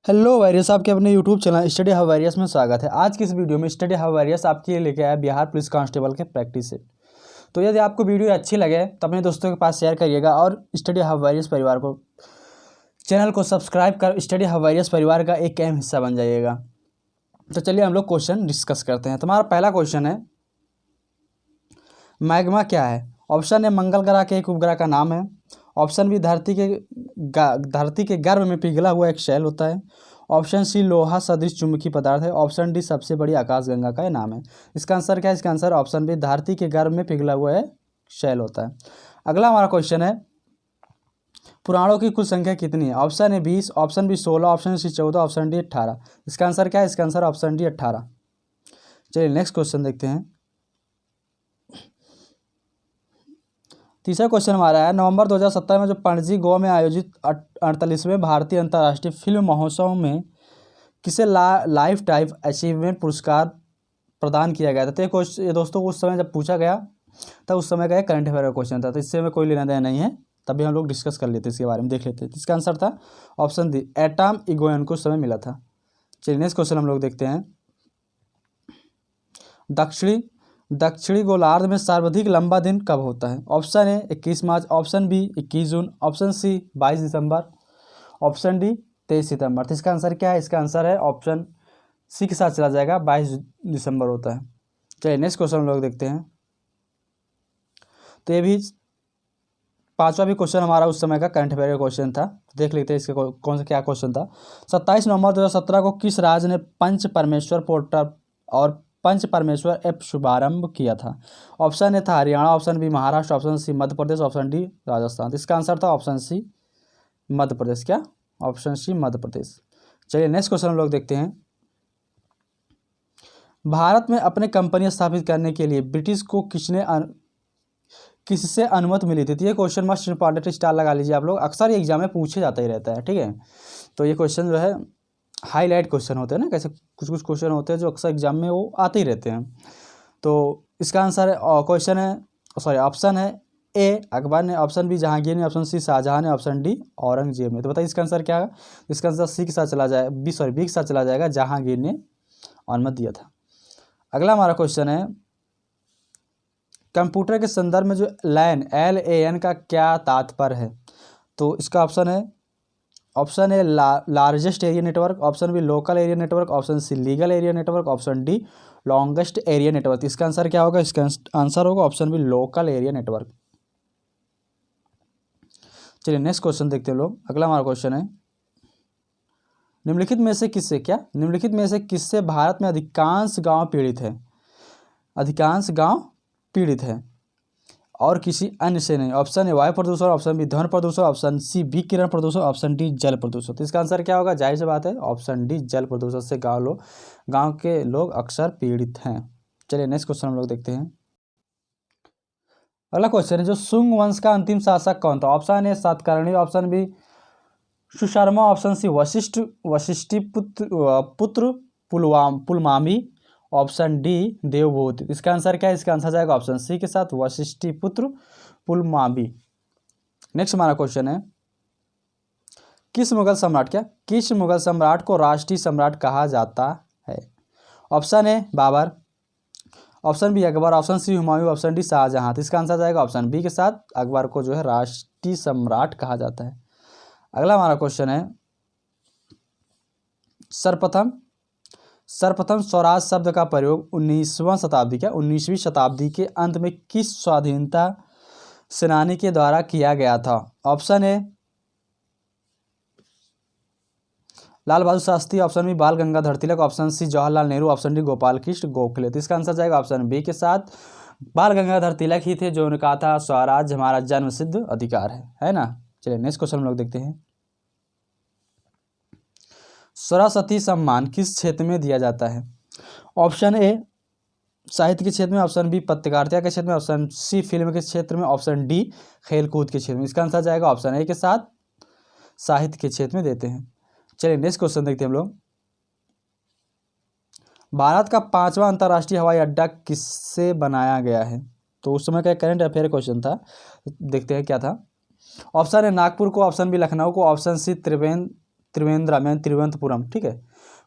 Hello virus, आपके अपने YouTube channel study hub virus में स्वागत है। आज की इस वीडियो में स्टडी हब वायरस आपके लिए लेके आया बिहार पुलिस कांस्टेबल के प्रैक्टिस सेट। तो यदि आपको वीडियो अच्छी लगे तो अपने दोस्तों के पास शेयर करिएगा और स्टडी हब वायरस परिवार को चैनल को सब्सक्राइब कर स्टडी हब वायरस परिवार का एक अहम हिस्सा बन जाइएगा। तो चलिए हम लोग क्वेश्चन डिस्कस करते हैं। तुम्हारा पहला क्वेश्चन है, मैग्मा क्या है? ऑप्शन ए मंगल ग्रह के एक उपग्रह का नाम है। ऑप्शन बी धरती के गर्भ में पिघला हुआ एक शैल होता है। ऑप्शन सी लोहा सदृश चुंबकीय पदार्थ है। ऑप्शन डी सबसे बड़ी आकाशगंगा का नाम है। इसका आंसर क्या है? इसका आंसर ऑप्शन बी धरती के गर्भ में पिघला हुआ एक शैल होता है। अगला हमारा क्वेश्चन है, पुराणों की कुल संख्या कितनी है? Option A 20, option B 16, option C 14, option D 18। इसका आंसर क्या है? इसका आंसर ऑप्शन डी 18। चलिए नेक्स्ट क्वेश्चन देखते हैं। तीसरा क्वेश्चन हमारा है, नवंबर 2017 में जो पणजी गोवा में आयोजित 48वें भारतीय अंतर्राष्ट्रीय फिल्म महोत्सव में किसे लाइफ टाइम अचीवमेंट पुरस्कार प्रदान किया गया था? तो ये दोस्तों उस समय जब पूछा गया तब उस समय का एक करंट अफेयर का क्वेश्चन था, तो इससे हमें कोई लेना देना नहीं है, तभी हम लोग डिस्कस कर लेते इसके बारे में, देख लेते। इसका आंसर था ऑप्शन डी, एटम इगोयन को उस समय मिला था। चलिए नेक्स्ट क्वेश्चन हम लोग देखते हैं। दक्षिणी गोलार्ध में सर्वाधिक लंबा दिन कब होता है? Option A 21 March, option B 21 June, option C 22 दिसंबर, ऑप्शन डी 23 सितंबर। तो इसका आंसर क्या है? इसका आंसर है ऑप्शन सी के साथ चला जाएगा, 22 दिसंबर होता है। चलिए नेक्स्ट क्वेश्चन हम लोग देखते हैं। तो ये भी पांचवा भी क्वेश्चन हमारा उस समय का करंट अफेयर का क्वेश्चन था, देख लेते हैं इसका कौन सा क्या क्वेश्चन था। 27 नवंबर 2017 को किस राज्य ने पंच परमेश्वर पोर्टल और पंच परमेश्वर ऐप शुभारंभ किया था? ऑप्शन ए था Haryana, option B Maharashtra, option C Madhya Pradesh, option D Rajasthan. तो इसका आंसर था ऑप्शन सी मध्य प्रदेश। क्या? Option C Madhya Pradesh. चलिए नेक्स्ट क्वेश्चन हम लोग देखते हैं। भारत में अपने कंपनी स्थापित करने के लिए ब्रिटिश को किससे अनुमति मिली थी? तो ये क्वेश्चन मस्ट इंपॉर्टेंट स्टार लगा लीजिए आप लोग, अक्सर ये एग्जाम में पूछे जाता ही रहता है, ठीक है। तो ये क्वेश्चन जो है हाईलाइट क्वेश्चन होते हैं ना, कैसे कुछ कुछ क्वेश्चन होते हैं जो अक्सर एग्जाम में वो आते ही रहते हैं। तो इसका आंसर है क्वेश्चन है सॉरी ऑप्शन है ए अकबर ने, ऑप्शन बी जहांगीर ने, ऑप्शन सी शाहजहां ने, ऑप्शन डी औरंगजेब ने। तो बताइए इसका आंसर क्या है? इसका आंसर सी के साथ चला जाए बी के साथ चला जाएगा, जहांगीर ने अनुमति दिया था। अगला हमारा क्वेश्चन है, कंप्यूटर के संदर्भ में जो LAN LAN का क्या तात्पर्य है? तो इसका option A largest area network, option B local area network, option C legal area network, option D longest area network. इसका आंसर क्या होगा? इसका आंसर होगा option B local area network. चलिए नेक्स्ट क्वेश्चन देखते हैं लोग। अगला हमारा क्वेश्चन है, निम्नलिखित में से किससे भारत में अधिकांश गांव पीड़ित है और किसी अन्य से नहीं? ऑप्शन ए वायु प्रदूषण, ऑप्शन बी ध्वनि प्रदूषण, ऑप्शन सी विकिरण प्रदूषण, ऑप्शन डी जल प्रदूषण। तो इसका आंसर क्या होगा? जाहिर सी बात है ऑप्शन डी जल प्रदूषण से गांव के लोग अक्सर पीड़ित हैं। चलिए नेक्स्ट क्वेश्चन हम लोग देखते हैं। अगला क्वेश्चन है, जो शुंग वंश का अंतिम शासक कौन था? Option A Satakarni, option B Susharma, option C Vashishti Putra Pulumavi, option D Devabhuti. इसका आंसर क्या है? इसका आंसर जाएगा ऑप्शन सी के साथ, वशिष्ठी पुत्र पुलमावी। नेक्स्ट हमारा क्वेश्चन है, किस मुगल सम्राट को राष्ट्रीय सम्राट कहा जाता है? Option A Babur, option B Akbar, option C Humayun, option D Shah Jahan. तो इसका आंसर जाएगा ऑप्शन बी के साथ, अकबर को जो है राष्ट्रीय सम्राट कहा जाता है। अगला हमारा क्वेश्चन है, सर्वप्रथम स्वराज शब्द का प्रयोग 19वीं शताब्दी के अंत में किस स्वाधीनता सेनानी के द्वारा किया गया था? Option A Lal Bahadur Shastri, option B Bal Gangadhar Tilak, option C Jawaharlal Nehru, option D Gopal Krishna Gokhale. तो इसका आंसर जाएगा ऑप्शन बी के साथ, बाल गंगाधर तिलक ही थे जो उन्होंने कहा था स्वराज हमारा जन्म सिद्ध अधिकार है ना। चलिए नेक्स्ट क्वेश्चन हम लोग देखते हैं। सरस्वती सम्मान किस क्षेत्र में दिया जाता है? ऑप्शन ए साहित्य के क्षेत्र में, ऑप्शन बी पत्रकारिता के क्षेत्र में, ऑप्शन सी फिल्म के क्षेत्र में, ऑप्शन डी खेलकूद के क्षेत्र में। इसका आंसर जाएगा ऑप्शन ए के साथ, साहित्य के क्षेत्र में देते हैं। चलिए नेक्स्ट क्वेश्चन देखते हैं हम लोग। भारत का 5वां अंतर्राष्ट्रीय हवाई अड्डा किससे बनाया गया है? तो उस समय का करंट अफेयर क्वेश्चन था, देखते हैं क्या था। ऑप्शन ए नागपुर को, ऑप्शन बी लखनऊ को, ऑप्शन सी त्रिवेंद्रम यानी तिरुवनंतपुरम, ठीक है,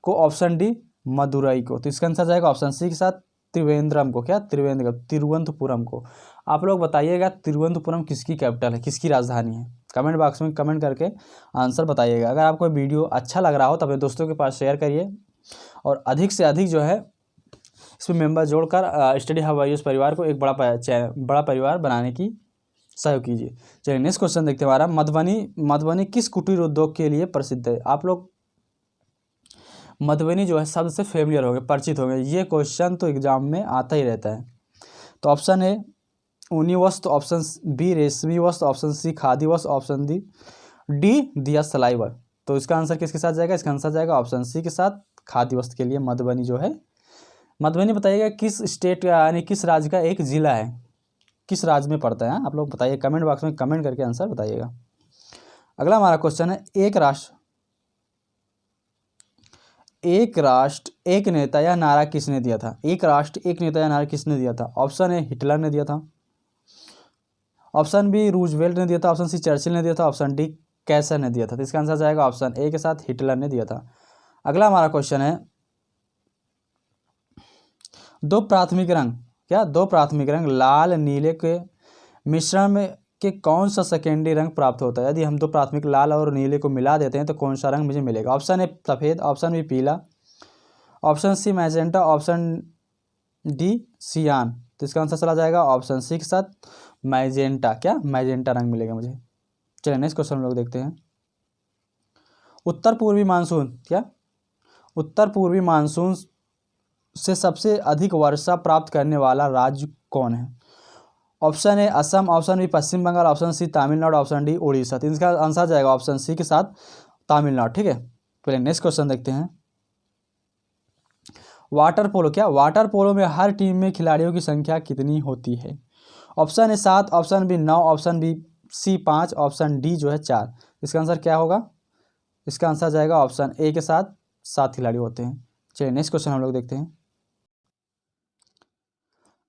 को ऑप्शन डी मदुरई को। तो इसका आंसर जाएगा ऑप्शन सी के साथ त्रिवेंद्रम को, क्या तिरुवनंतपुरम को। आप लोग बताइएगा तिरुवनंतपुरम किसकी कैपिटल है, किसकी राजधानी है, कमेंट बॉक्स में कमेंट करके आंसर बताइएगा। अगर आपको वीडियो अच्छा लग रहा हो तो अपने दोस्तों के पास शेयर करिए और अधिक से अधिक जो है इसमें मेंबर जोड़कर स्टडी हब वाईएस परिवार को एक बड़ा परिवार बनाने की सहयोग कीजिए। चलिए नेक्स्ट क्वेश्चन देखते हैं हमारा। मधुबनी किस कुटीर उद्योग के लिए प्रसिद्ध है। आप लोग मधुबनी जो है शब्द से फेमिलियर हो गए, परिचित हो गए, ये क्वेश्चन तो एग्जाम में आता ही रहता है। तो ऑप्शन ए ऊनी वस्त्र, ऑप्शन बी रेशमी वस्त्र, ऑप्शन सी खादी वस्त्र, ऑप्शन डी दिया सिलाई वर्क। तो इसका आंसर किसके साथ जाएगा, इसका आंसर जाएगा ऑप्शन सी के साथ खादी वस्त्र के लिए। मधुबनी जो है, मधुबनी बताइएगा किस स्टेट यानी किस राज्य का एक जिला है, किस राज्य में पड़ता है। आप लोग बताइए, कमेंट बॉक्स में कमेंट करके आंसर बताइएगा। अगला हमारा क्वेश्चन है एक राष्ट्र एक नेता या नारा किसने दिया था। एक राष्ट्र एक नेता या नारा किसने दिया था। ऑप्शन ए हिटलर ने दिया था, ऑप्शन बी रूजवेल्ट ने दिया था, ऑप्शन सी चर्चिल ने दिया था, ऑप्शन डी कैसर ने दिया था। तो इसका आंसर जाएगा ऑप्शन ए के साथ हिटलर ने दिया था। अगला हमारा क्वेश्चन है दो प्राथमिक रंग लाल नीले के मिश्रण में के कौन सा सेकेंडरी रंग प्राप्त होता है। यदि हम दो प्राथमिक लाल और नीले को मिला देते हैं तो कौन सा रंग मुझे मिलेगा। ऑप्शन ए सफ़ेद, ऑप्शन बी पीला, option C magenta, option D cyan. तो इसका आंसर चला जाएगा ऑप्शन सी के साथ मैजेंटा, मैजेंटा रंग मिलेगा मुझे। चलिए नेक्स्ट क्वेश्चन हम लोग देखते हैं। उत्तर पूर्वी मानसून से सबसे अधिक वर्षा प्राप्त करने वाला राज्य कौन है। Option A Assam, option B Paschim Bangal, option C Tamil Nadu, option D Orissa. तो इसका आंसर जाएगा ऑप्शन सी के साथ तमिलनाडु, ठीक है। पहले नेक्स्ट क्वेश्चन देखते हैं। वाटर पोलो में हर टीम में खिलाड़ियों की संख्या कितनी होती है। Option A 7, option B 9, option B C 5, option D जो है 4। इसका आंसर क्या होगा, इसका आंसर जाएगा ऑप्शन ए के साथ 7 खिलाड़ी होते हैं। चलिए नेक्स्ट क्वेश्चन हम लोग देखते हैं।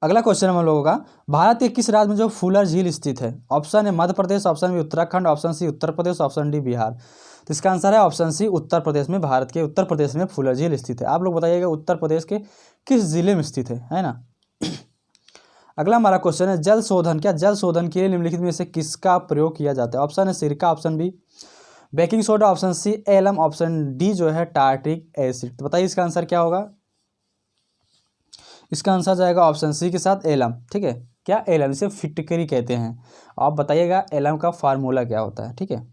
अगला क्वेश्चन हम लोगों का, भारत के किस राज्य में जो फूलर झील स्थित है। Option A Madhya Pradesh, option B Uttarakhand, option C Uttar Pradesh, option D Bihar. तो इसका आंसर है ऑप्शन सी उत्तर प्रदेश में, भारत के उत्तर प्रदेश में फूलर झील स्थित है। आप लोग बताइएगा उत्तर प्रदेश के किस जिले में स्थित है ना। अगला हमारा क्वेश्चन है जल शोधन के लिए निम्नलिखित में से किसका प्रयोग किया जाता है। ऑप्शन है सिरका, option B baking soda, option C alum, option D जो है टार्ट्रिक एसिड। तो बताइए इसका आंसर क्या होगा। इसका आंसर जाएगा ऑप्शन सी के साथ एलम, ठीक है। क्या एलम, इसे फिटकरी कहते हैं। आप बताइएगा एलम का फार्मूला क्या होता है, ठीक है।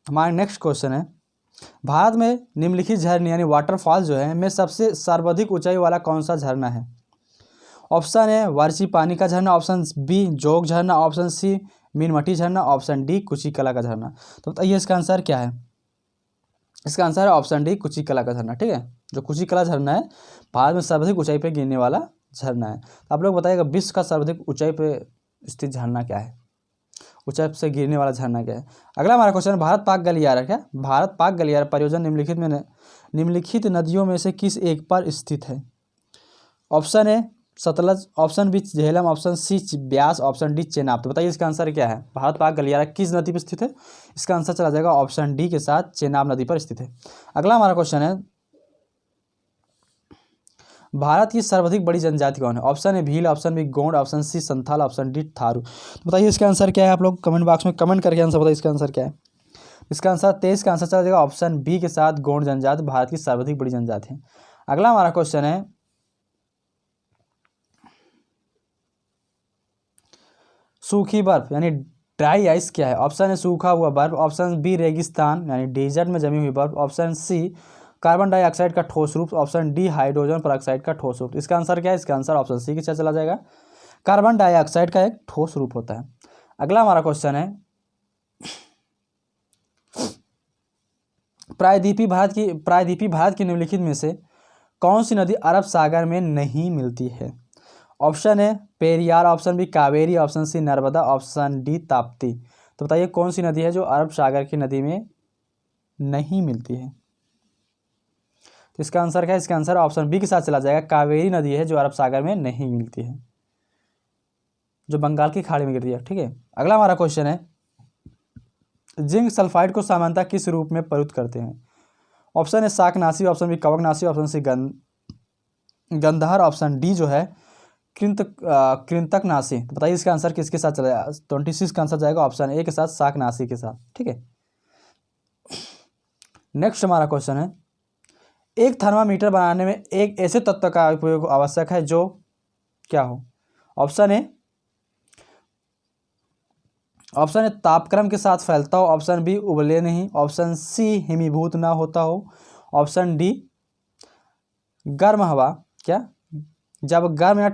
हमारा नेक्स्ट क्वेश्चन है भारत में निम्नलिखित झरने यानी वाटरफॉल जो है में सबसे सर्वाधिक ऊंचाई वाला कौन सा झरना है। ऑप्शन है वारची पानी का झरना, ऑप्शन बी जोग झरना, ऑप्शन सी मीनमटी झरना, ऑप्शन डी कुचिकला का झरना। तो बताइए इसका आंसर क्या है। इसका आंसर है ऑप्शन डी कुचिकला का झरना, ठीक है। जो कुचिकला झरना है भारत में सर्वाधिक ऊंचाई पे गिरने वाला झरना है। तो आप लोग बताइएगा विश्व का सर्वाधिक ऊंचाई पे स्थित झरना क्या है, ऊंचाई से गिरने वाला झरना क्या है। अगला हमारा क्वेश्चन भारत पाक गलियारा परियोजना निम्नलिखित नदियों में से किस एक पर स्थित है। Option A Sutlej, option B Jhelum, option C Beas, option D Chenab. तो बताइए इसका आंसर क्या है। भारत पाक गलियारा किस नदी पर स्थित है। इसका आंसर चला जाएगा ऑप्शन डी के साथ चेनाब नदी पर स्थित है। अगला हमारा क्वेश्चन है भारत की सर्वाधिक बड़ी जनजाति कौन है। Option A Bhil, option B Gond, option C Santhal, option D Tharu. तो बताइए इसका आंसर क्या है। आप लोग कमेंट बॉक्स में कमेंट करके आंसर बताइए इसका आंसर क्या है। इसका आंसर 23 का आंसर चला जाएगा ऑप्शन बी के साथ गोंड जनजाति भारत की सर्वाधिक बड़ी जनजाति है। अगला हमारा क्वेश्चन है सूखी बर्फ यानी ड्राई आइस क्या है। ऑप्शन ए सूखा हुआ बर्फ, ऑप्शन बी रेगिस्तान यानी डेजर्ट में जमी हुई बर्फ, ऑप्शन सी कार्बन डाइऑक्साइड का ठोस रूप, ऑप्शन डी हाइड्रोजन पेरोक्साइड का ठोस रूप। इसका आंसर क्या है। इसका आंसर ऑप्शन सी के साथ चला जाएगा कार्बन डाइऑक्साइड का एक ठोस रूप होता है। अगला हमारा क्वेश्चन है प्रायद्वीपीय भारत की निम्नलिखित में से कौन सी नदी अरब सागर में नहीं मिलती है। Option A Periyar, option B Kaveri, option C Narmada, option D Tapti. तो बताइए कौन सी नदी है जो अरब सागर की नदी में नहीं मिलती है। तो इसका आंसर क्या है। इसका आंसर ऑप्शन बी के साथ चला जाएगा कावेरी नदी है जो अरब सागर में नहीं मिलती है, जो बंगाल की खाड़ी में गिरती है, ठीक है। अगला हमारा क्वेश्चन है जिंक सल्फाइड को सामान्यतः किस रूप में प्रयुक्त करते हैं? ऑप्शन ए शाकनाशी, ऑप्शन बी कवकनाशी, ऑप्शन सी गंधहर, ऑप्शन डी जो है कृंतकनाशी। तो बताइए इसका आंसर किसके साथ चला जाएगा? 26 का आंसर जाएगा ऑप्शन ए के साथ, शाकनाशी के साथ। ठीक है, नेक्स्ट हमारा क्वेश्चन है, एक थर्मामीटर बनाने में एक ऐसे तत्व का उपयोग आवश्यक है जो क्या हो? ऑप्शन ए तापक्रम के साथ फैलता हो, ऑप्शन बी उबले नहीं, ऑप्शन सी हिमीभूत ना होता हो, ऑप्शन डी गर्म हवा क्या जब गर्म या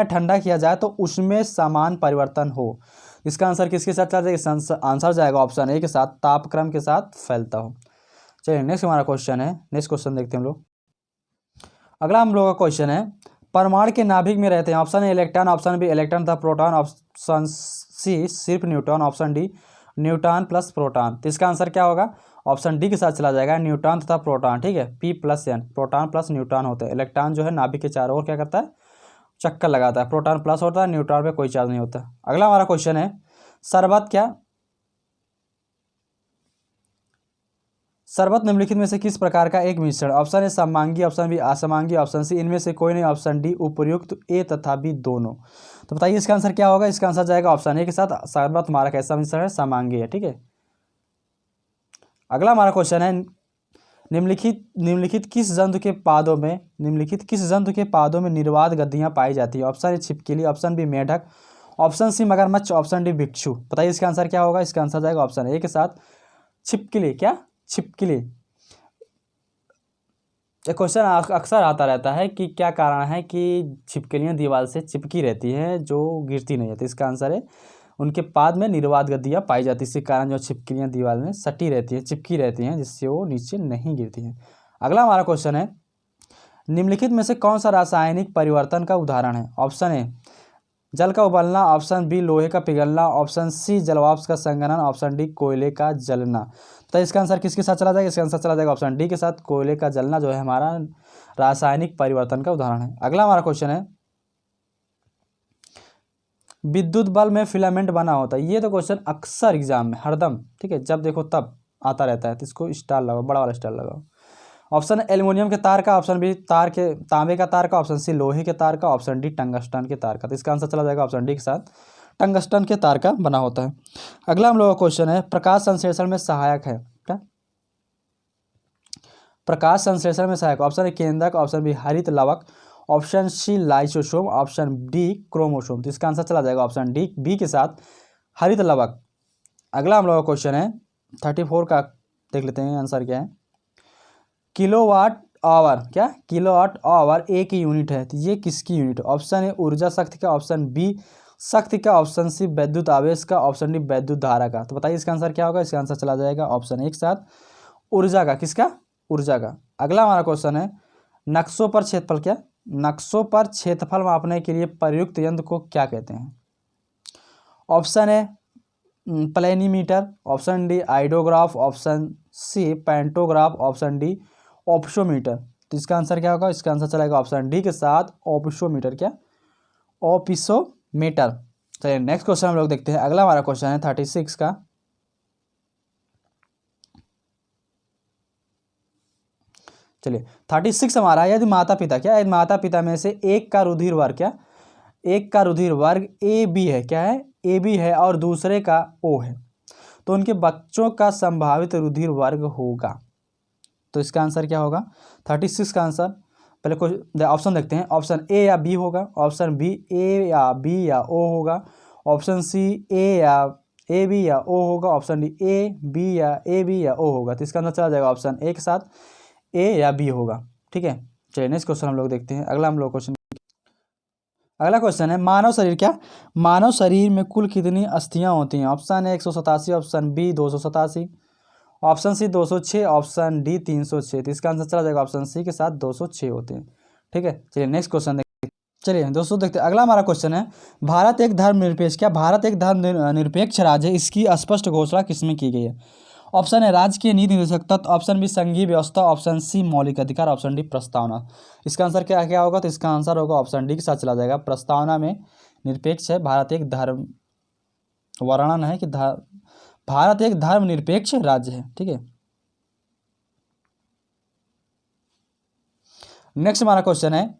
ठंडा किया जाए तो उसमें समान परिवर्तन हो। इसका आंसर किसके साथ चला जाएगा? आंसर जाएगा ऑप्शन ए के साथ, तापक्रम के साथ फैलता हो। चलिए नेक्स्ट हमारा क्वेश्चन है, नेक्स्ट क्वेश्चन देखते हैं हम लोग। अगला हम लोग का क्वेश्चन है, परमाणु के नाभिक में रहते हैं, option A electron, option B electron तथा प्रोटॉन, ऑप्शन सी सिर्फ neutron, option D neutron plus proton. तो इसका आंसर क्या होगा? ऑप्शन डी के साथ चला जाएगा, न्यूट्रॉन तथा प्रोटॉन। ठीक है, P+N, प्रोटॉन प्लस न्यूट्रॉन होते हैं। इलेक्ट्रॉन जो है नाभिक के चारों ओर क्या करता है? चक्कर लगाता है। प्रोटॉन प्लस होता है, न्यूट्रॉन पे कोई चार्ज नहीं होता। अगला हमारा क्वेश्चन है, शरबत निम्नलिखित में से किस प्रकार का एक मिश्रण? ऑप्शन ए समांगी, ऑप्शन बी असमांगी, ऑप्शन सी इनमें से कोई नहीं, ऑप्शन डी उपर्युक्त ए तथा बी दोनों। तो बताइए इसका आंसर क्या होगा? इसका आंसर जाएगा ऑप्शन ए के साथ, शरबत हमारा कैसा मिश्रण है? समांगी है। ठीक है, अगला हमारा क्वेश्चन है, निम्नलिखित किस जंतु के पादों में निर्वात गद्दियां पाई जाती है? ऑप्शन ए छिपकली, ऑप्शन बी मेढक, ऑप्शन सी मगरमच्छ, ऑप्शन डी भिक्षु। बताइए इसका आंसर क्या होगा? इसका आंसर जाएगा ऑप्शन ए के साथ, छिपकली। क्या? छिपकली। ये क्वेश्चन अक्सर आता रहता है कि क्या कारण है कि छिपकलियां दीवार से चिपकी रहती हैं, जो गिरती नहीं है। तो इसका आंसर है, उनके पाद में निर्वात गद्दियां पाई जाती है, इसी कारण जो छिपकलियां दीवार में सटी रहती हैं, चिपकी रहती हैं, जिससे वो नीचे नहीं गिरती हैं। अगला हमारा क्वेश्चन है, निम्नलिखित में से कौन सा रासायनिक परिवर्तन का उदाहरण है? ऑप्शन ए जल का उबलना, ऑप्शन बी लोहे का पिघलना, ऑप्शन सी जलवाष्प का संघनन, ऑप्शन डी कोयले का जलना। तो इसका आंसर किसके साथ चला जाएगा? इसका आंसर चला जाएगा ऑप्शन डी के साथ, कोयले का जलना जो है हमारा रासायनिक परिवर्तन का उदाहरण है। अगला हमारा क्वेश्चन है, विद्युत बल्ब में फिलामेंट बना होता है। ये तो क्वेश्चन अक्सर एग्जाम में हरदम, ठीक है, जब देखो तब आता रहता है। तो इसको स्टार लगाओ, बड़ा वाला स्टार लगाओ। ऑप्शन एल्युमिनियम के तार का, ऑप्शन बी तांबे का तार का, ऑप्शन सी लोहे के तार का, ऑप्शन डी टंगस्टन के तार का। तो इसका आंसर चला जाएगा ऑप्शन डी के साथ, टंगस्टन के तार का बना होता है। अगला हम लोग का क्वेश्चन है, प्रकाश संश्लेषण में सहायक है क्या? प्रकाश संश्लेषण में सहायक, ऑप्शन ए केंद्रक, ऑप्शन बी हरित लवक, option C lysosome, option D chromosome. तो इसका आंसर चला जाएगा ऑप्शन डी बी के साथ, हरित लवक। अगला हम लोग का क्वेश्चन है 34 का, देख लेते हैं आंसर क्या है। किलोवाट आवर, क्या किलोवाट आवर एक यूनिट है, तो ये किसकी यूनिट है? ऑप्शन ए ऊर्जा शक्ति का, ऑप्शन बी शक्ति का, ऑप्शन सी विद्युत आवेश का, ऑप्शन डी विद्युत धारा का। तो बताइए इसका आंसर क्या होगा? इसका आंसर चला जाएगा ऑप्शन ए के साथ, ऊर्जा का। किसका? ऊर्जा का। अगला हमारा क्वेश्चन है, नक्शों पर क्षेत्रफल, क्या नक्शों पर क्षेत्रफल मापने के लिए प्रयुक्त यंत्र को क्या कहते हैं? Option A planimeter, option D eidograph, option C pantograph, option D opisometer. तो इसका आंसर क्या होगा? इसका आंसर चलेगा ऑप्शन डी के साथ, ऑप्शोमीटर। क्या? ऑप्शोमीटर। चलिए नेक्स्ट क्वेश्चन हम लोग देखते हैं। अगला हमारा क्वेश्चन है 36 का, चलिए 36 हमारा, यदि माता पिता, क्या यदि माता पिता में से एक का रुधिर वर्ग, क्या एक का रुधिर वर्ग ए बी है, क्या है? ए बी है, और दूसरे का ओ है, तो उनके बच्चों का संभावित रुधिर वर्ग होगा। तो इसका आंसर क्या होगा? 36 का आंसर, पहले कुछ ऑप्शन देखते हैं। ऑप्शन ए या बी होगा, ऑप्शन बी ए या बी या ओ होगा, ऑप्शन सी ए बी या ओ होगा, ऑप्शन डी ए बी या ओ होगा। तो इसका आंसर चला जाएगा ऑप्शन ए के साथ, ए या बी होगा। ठीक है, चलिए नेक्स्ट क्वेश्चन हम लोग देखते हैं। अगला क्वेश्चन है, मानव शरीर, क्या मानव शरीर में कुल कितनी अस्थियां होती हैं? Option A 187, option B 287, option C 206, option D 306। तो इसका आंसर चला जाएगा ऑप्शन सी के साथ, 206 होते हैं। ठीक है, चलिए नेक्स्ट क्वेश्चन देखते हैं। चलिए दोस्तों देखते हैं, अगला हमारा क्वेश्चन है, भारत एक धर्मनिरपेक्ष, क्या भारत एक धर्मनिरपेक्ष राज्य है, इसकी स्पष्ट घोषणा किसमें की गई है? ऑप्शन है राजकीय नीति निर्देशक तत्व, ऑप्शन बी संघीय व्यवस्था, ऑप्शन सी मौलिक अधिकार, ऑप्शन डी प्रस्तावना। इसका आंसर क्या क्या होगा? तो इसका आंसर होगा ऑप्शन डी के साथ चला जाएगा, प्रस्तावना में निरपेक्ष है। भारत एक धर्म वर्णन है कि भारत एक धर्मनिरपेक्ष राज्य है। ठीक है, नेक्स्ट हमारा क्वेश्चन है,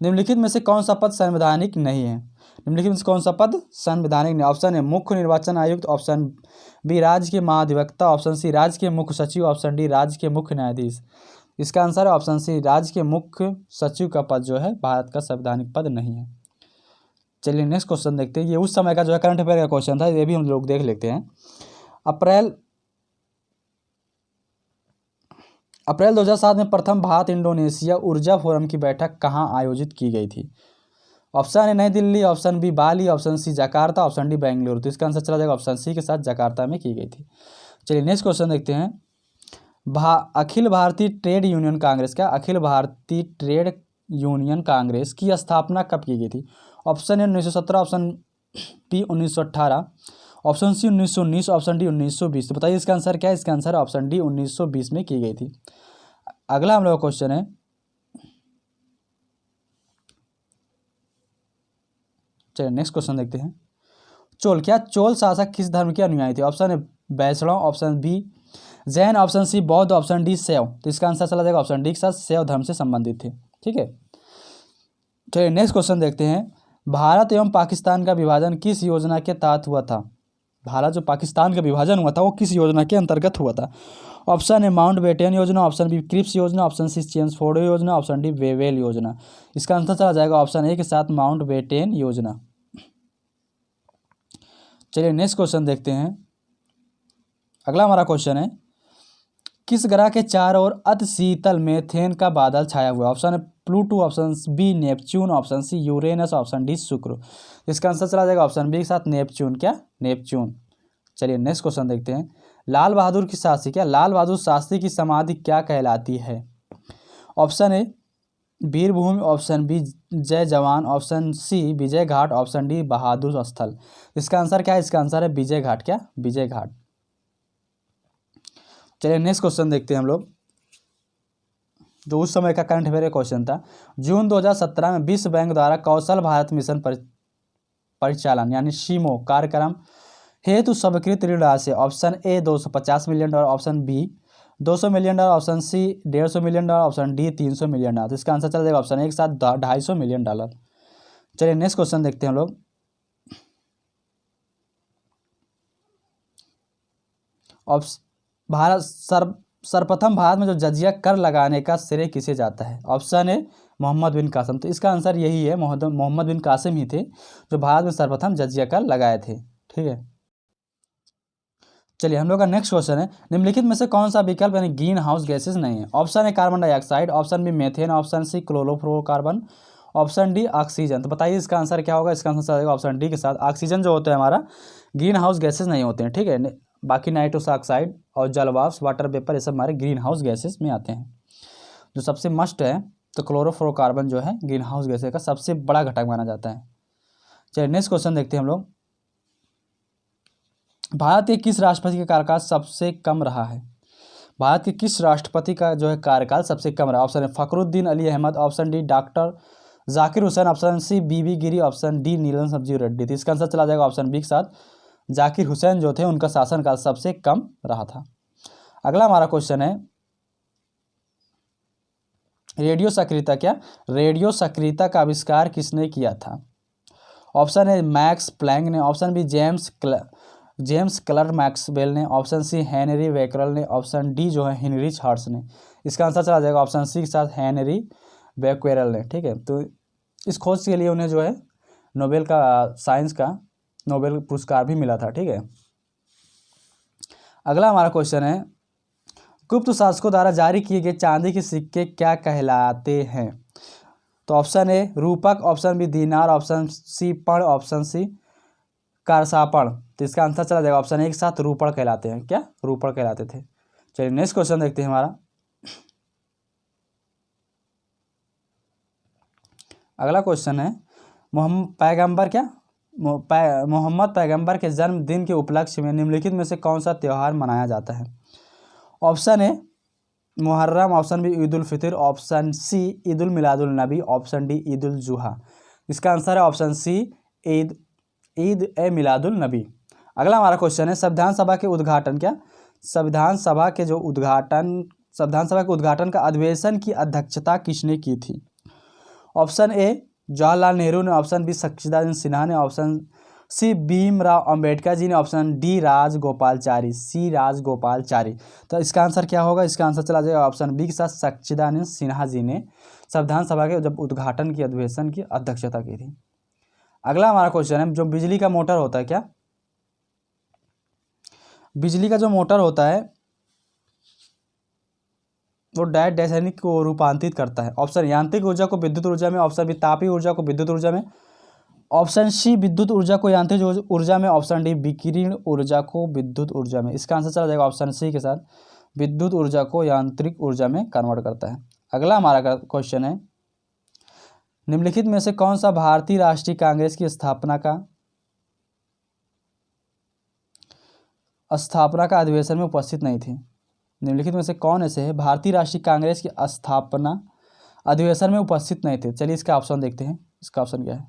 निम्नलिखित में से कौन सा पद संवैधानिक नहीं है? निम्नलिखित में से कौन सा पद संवैधानिक नहीं? ऑप्शन ए मुख्य निर्वाचन आयुक्त, ऑप्शन बी राज्य के महाधिवक्ता, ऑप्शन सी राज्य के मुख्य सचिव, ऑप्शन डी राज्य के मुख्य न्यायाधीश। इसका आंसर है ऑप्शन सी, राज्य के मुख्य सचिव का पद जो है भारत का संवैधानिक पद नहीं है। चलिए नेक्स्ट क्वेश्चन देखते हैं। ये उस समय का जो है करंट अफेयर का क्वेश्चन था, ये भी हम लोग देख लेते हैं। अप्रैल 2007 में प्रथम भारत इंडोनेशिया ऊर्जा फोरम की बैठक कहाँ आयोजित की गई थी? Option A New Delhi, option B Bali, option C Jakarta, option D Bengaluru. तो इसका आंसर चला जाएगा ऑप्शन सी के साथ, जकार्ता में की गई थी। चलिए नेक्स्ट क्वेश्चन देखते हैं। अखिल भारतीय ट्रेड यूनियन कांग्रेस, क्या अखिल भारतीय ट्रेड यूनियन कांग्रेस की स्थापना कब की गई थी? Option A 1917, option B 1918, option C 1919, option D 1920। तो बताइए इसका आंसर क्या है? इसका आंसर ऑप्शन डी 1920 में की गई थी। अगला हम लोग का क्वेश्चन है, चलिए नेक्स्ट क्वेश्चन देखते हैं। चोल, क्या चोल शासक किस धर्म के अनुयायी थे? Option A Vaishnav, option B Jain, option C Bauddh, option D शैव। तो इसका आंसर चला जाएगा ऑप्शन डी के साथ, शैव धर्म से संबंधित थे। ठीक है, चलिए नेक्स्ट क्वेश्चन देखते हैं। भारत एवं पाकिस्तान का विभाजन किस योजना के तहत हुआ था? भारत जो पाकिस्तान का विभाजन हुआ था वो किस योजना के अंतर्गत हुआ था? ऑप्शन ए माउंटबेटन योजना, ऑप्शन बी क्रिप्स योजना, ऑप्शन सी चेम्सफोर्ड योजना, ऑप्शन डी वेवेल योजना। इसका आंसर चला जाएगा ऑप्शन ए के साथ, माउंटबेटन योजना। चलिए नेक्स्ट क्वेश्चन देखते हैं। अगला हमारा क्वेश्चन है, किस ग्रह के चारों ओर अति शीतल मेथेन का बादल छाया हुआ है? Option A Pluto, option B Neptune, option C Uranus, option D Shukra. इसका आंसर चला जाएगा ऑप्शन बी के साथ, नेपच्यून। क्या? नेपच्यून। चलिए नेक्स्ट क्वेश्चन देखते हैं। लाल बहादुर की शास्त्री, क्या लाल बहादुर शास्त्री की समाधि क्या कहलाती है? Option A Veerbhoomi, option B Jai Jawan, option C Vijay Ghat, option D Bahadur Sthal. इसका आंसर क्या है? इसका आंसर है विजय घाट। क्या? विजय घाट। चलिए नेक्स्ट क्वेश्चन देखते हैं हम लोग, जो उस समय का करंट अफेयर क्वेश्चन था। जून 2017 में विश्व बैंक द्वारा कौशल भारत मिशन परिचालन यानी शीमो कार्यक्रम हेतु स्वीकृत ऋण राशि, option A $250 million, option B $200 million, option C $150 million, option D $300 million. तो इसका आंसर चल जाएगा ऑप्शन ए के साथ, $250 मिलियन। चलिए नेक्स्ट क्वेश्चन देखते हैं हम लोग। सर्वप्रथम भारत में जो जजिया कर लगाने का श्रेय किसे जाता है? ऑप्शन ए मोहम्मद बिन कासिम। तो इसका आंसर यही है, मोहम्मद बिन कासिम ही थे जो भारत में सर्वप्रथम जजिया कर लगाए थे। ठीक है, चलिए हम लोग का नेक्स्ट क्वेश्चन है, निम्नलिखित में से कौन सा विकल्प यानी ग्रीन हाउस गैसेज नहीं है? Option A carbon dioxide, option B methane, option C chlorofluorocarbon, option D oxygen. तो बताइए इसका आंसर क्या होगा? इसका आंसर आएगा ऑप्शन डी के साथ, ऑक्सीजन जो होता है हमारा ग्रीन हाउस गैसेज नहीं होते हैं। ठीक है, बाकी नाइट्रस ऑक्साइड और जलवाष्प, वाटर वेपर, ये सब हमारे ग्रीन हाउस गैसेज में आते हैं। जो सबसे मस्ट है तो क्लोरोफ्लोरोकार्बन जो है ग्रीन हाउस गैसेज का सबसे बड़ा घटक माना जाता है। चलिए नेक्स्ट क्वेश्चन देखते हैं हम लोग। भारत के किस राष्ट्रपति का कार्यकाल सबसे कम रहा है? भारत के किस राष्ट्रपति का जो है कार्यकाल सबसे कम रहा? ऑप्शन है Fakhruddin Ali Ahmed, option D doctor Zakir Hussain, option C V V Giri, option D Neelam Sanjiva Reddy. तो इसका आंसर चला जाएगा ऑप्शन बी के साथ, जाकिर हुसैन जो थे उनका शासनकाल सबसे कम रहा था। अगला हमारा क्वेश्चन है, रेडियो सक्रियता, क्या रेडियो सक्रियता का आविष्कार किसने किया था? ऑप्शन है मैक्स प्लैंक ने, option B James Clerk Maxwell ने, ऑप्शन सी हेनरी बेकरल ने, ऑप्शन डी जो है हेनरिच हर्ट्ज ने। इसका आंसर चला जाएगा ऑप्शन सी के साथ, हेनरी बेक्वेरल ने। ठीक है, तो इस खोज के लिए उन्हें जो है नोबेल का साइंस का नोबेल पुरस्कार भी मिला था। ठीक है, अगला हमारा क्वेश्चन है, गुप्त शासकों द्वारा जारी किए गए चांदी के सिक्के क्या कहलाते हैं? तो ऑप्शन ए रूपक, ऑप्शन बी दीनार, ऑप्शन सी पण, ऑप्शन सी कारसापण। तो इसका आंसर चला जाएगा ऑप्शन ए के साथ, रूपण कहलाते हैं। क्या? रूपण कहलाते थे। चलिए नेक्स्ट क्वेश्चन देखते हैं हमारा। अगला क्वेश्चन है, मोहम्मद पैगंबर के जन्मदिन के उपलक्ष्य में निम्नलिखित में से कौन सा त्यौहार मनाया जाता है? Option A Muharram, option B Eid ul Fitr, option C Eid ul Miladul Nabi, option D Eid ul Zuha. इसका आंसर है ऑप्शन सी ईद ए मिलादुल नबी। अगला हमारा क्वेश्चन है संविधान सभा के उद्घाटन संविधान सभा के उद्घाटन का अधिवेशन की अध्यक्षता किसने की थी? ऑप्शन ए जवाहरलाल नेहरू ने, ऑप्शन बी सच्चिदानंद सिन्हा ने, ऑप्शन सी भीमराव अंबेडकर जी ने, ऑप्शन डी राजगोपालचारी, सी राजगोपालचारी। तो इसका आंसर क्या होगा? इसका आंसर चला जाएगा ऑप्शन बी के साथ, सच्चिदानंद सिन्हा जी ने संविधान सभा के जब उद्घाटन की अधिवेशन की अध्यक्षता की थी। अगला हमारा क्वेश्चन है जो बिजली का मोटर होता है, क्या बिजली का जो मोटर होता है वो रासायनिक को रूपांतरित करता है? ऑप्शन यांत्रिक ऊर्जा को विद्युत ऊर्जा में, ऑप्शन बी तापीय ऊर्जा को विद्युत ऊर्जा में, ऑप्शन सी विद्युत ऊर्जा को यांत्रिक ऊर्जा में, ऑप्शन डी विकिरण ऊर्जा को विद्युत ऊर्जा में। इसका आंसर चला जाएगा ऑप्शन सी के साथ, विद्युत ऊर्जा को यांत्रिक ऊर्जा में कन्वर्ट करता है। अगला हमारा क्वेश्चन है निम्नलिखित में से कौन सा भारतीय राष्ट्रीय कांग्रेस की स्थापना का अधिवेशन में उपस्थित नहीं थे? निम्नलिखित में से कौन ऐसे है भारतीय राष्ट्रीय कांग्रेस की स्थापना अधिवेशन में उपस्थित नहीं थे? चलिए इसका ऑप्शन देखते हैं। इसका ऑप्शन क्या है?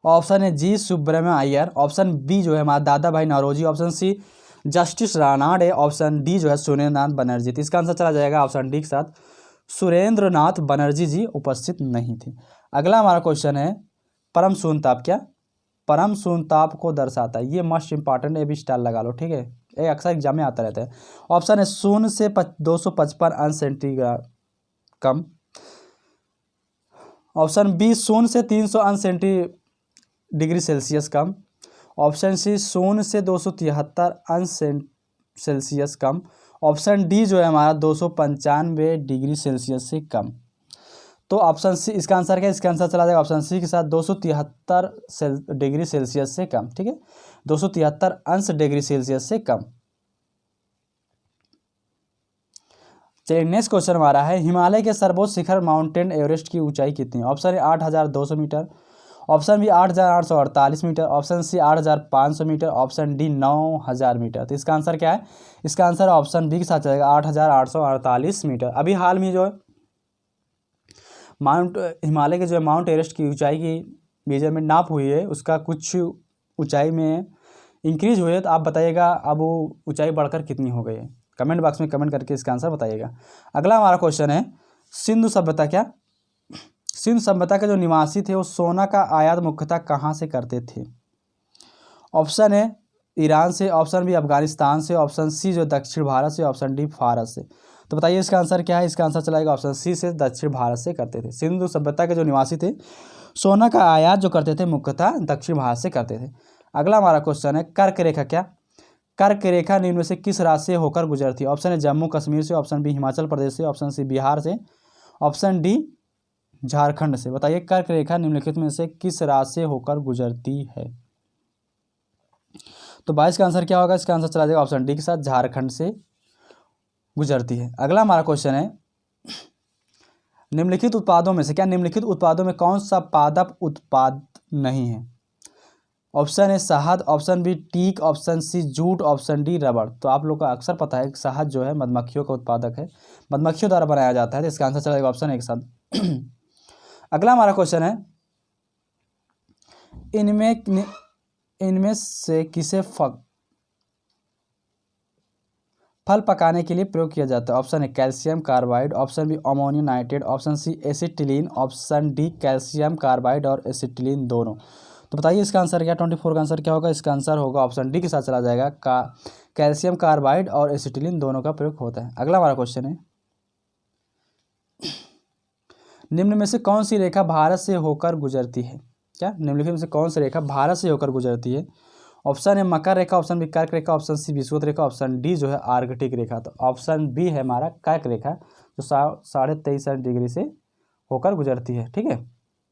Option A G Subramania Iyer, option B जो है हमारा Dadabhai Naoroji, option C justice Ranade, option D जो है सुरेंद्रनाथ बनर्जी। तो इसका आंसर चला जाएगा ऑप्शन डी के साथ, सुरेंद्रनाथ बनर्जी जी उपस्थित नहीं थे। अगला हमारा क्वेश्चन है परम शून्य ताप, क्या परम शून्य ताप को दर्शाता है? ये मोस्ट इंपॉर्टेंट है, भी स्टार लगा लो, ठीक है, ये अक्सर एग्जाम में आता रहता है। ऑप्शन है 0 से 255 अंश सेंटीग्रेड कम, ऑप्शन बी 0 से 300 अंश डिग्री सेल्सियस कम, ऑप्शन सी 0 से 273 अंश सेल्सियस कम, ऑप्शन डी जो है हमारा 295 डिग्री सेल्सियस से कम। तो ऑप्शन सी इसका आंसर क्या है? इसका आंसर चला जाएगा ऑप्शन सी के साथ, 273 डिग्री सेल्सियस से कम, ठीक है, 273 अंश डिग्री सेल्सियस से कम। चलिए नेक्स्ट क्वेश्चन हमारा है हिमालय के सर्वोच्च शिखर माउंटेन एवरेस्ट की ऊंचाई कितनी है? Option A 8200 metre, option B 8848 metre, option C 8500 metre, option D 9000 metre. तो इसका आंसर क्या है? इसका आंसर ऑप्शन बी के साथ चलेगा 8848 मीटर। अभी हाल में जो है हिमालय के जो है माउंट एवरेस्ट की ऊंचाई की मेजरमेंट नाप हुई है, उसका कुछ ऊंचाई में इंक्रीज हुई है। तो आप बताइएगा अब वो ऊंचाई बढ़कर कितनी हो गई है? कमेंट बॉक्स में कमेंट करके इसका आंसर बताइएगा। अगला हमारा क्वेश्चन है सिंधु सभ्यता, क्या सिंधु सभ्यता के जो निवासी थे वो सोना का आयात मुख्यतः कहाँ से करते थे? ऑप्शन है ईरान से, ऑप्शन बी अफगानिस्तान से, ऑप्शन सी जो दक्षिण भारत से, ऑप्शन डी भारत से। तो बताइए इसका आंसर क्या है? इसका आंसर चलाएगा ऑप्शन सी से, दक्षिण भारत से करते थे। सिंधु सभ्यता के जो निवासी थे सोना का आयात जो करते थे मुख्यतः दक्षिण भारत से करते थे। अगला हमारा क्वेश्चन है कर्क रेखा, क्या कर्क रेखा निम्न में से किस राज्य से होकर गुजरती है? ऑप्शन है जम्मू कश्मीर से, ऑप्शन बी हिमाचल प्रदेश से, ऑप्शन सी बिहार से, ऑप्शन डी झारखंड से। बताइए कर्क रेखा निम्नलिखित में से किस राज्य से होकर गुजरती है? तो 22 का आंसर क्या होगा? इसका आंसर चला जाएगा ऑप्शन डी के साथ, झारखंड से गुजरती है। अगला हमारा क्वेश्चन है निम्नलिखित उत्पादों में से, क्या निम्नलिखित उत्पादों में कौन सा पादप उत्पाद नहीं है? ऑप्शन है शहद, option B teak, option C jute, option D रबड़। तो आप लोग को अक्सर पता है कि शहद जो है मधुमक्खियों का उत्पादक है, मधुमक्खियों द्वारा बनाया जाता है। तो इसका आंसर चलेगा ऑप्शन ए के साथ। अगला हमारा क्वेश्चन है इनमें से किसे फल पकाने के लिए प्रयोग किया जाता है? ऑप्शन है calcium carbide, option B ammonium nitrate, option C acetylene, option D calcium carbide और एसिटिलीन दोनों। तो बताइए इसका आंसर क्या? 24 का आंसर क्या होगा? इसका आंसर होगा ऑप्शन डी के साथ चला जाएगा, कैल्शियम कार्बाइड और एसिटिलीन दोनों का प्रयोग होता है। अगला हमारा क्वेश्चन है निम्न में से कौन सी रेखा भारत से होकर गुजरती है? क्या निम्नलिखित में से कौन सी रेखा भारत से होकर गुजरती है? ऑप्शन है मकर रेखा, ऑप्शन बी कर्क रेखा, ऑप्शन सी विषुवत रेखा, ऑप्शन डी जो है आर्कटिक रेखा। तो ऑप्शन बी है हमारा कर्क रेखा, जो 23.5 डिग्री से होकर गुजरती है, ठीक है।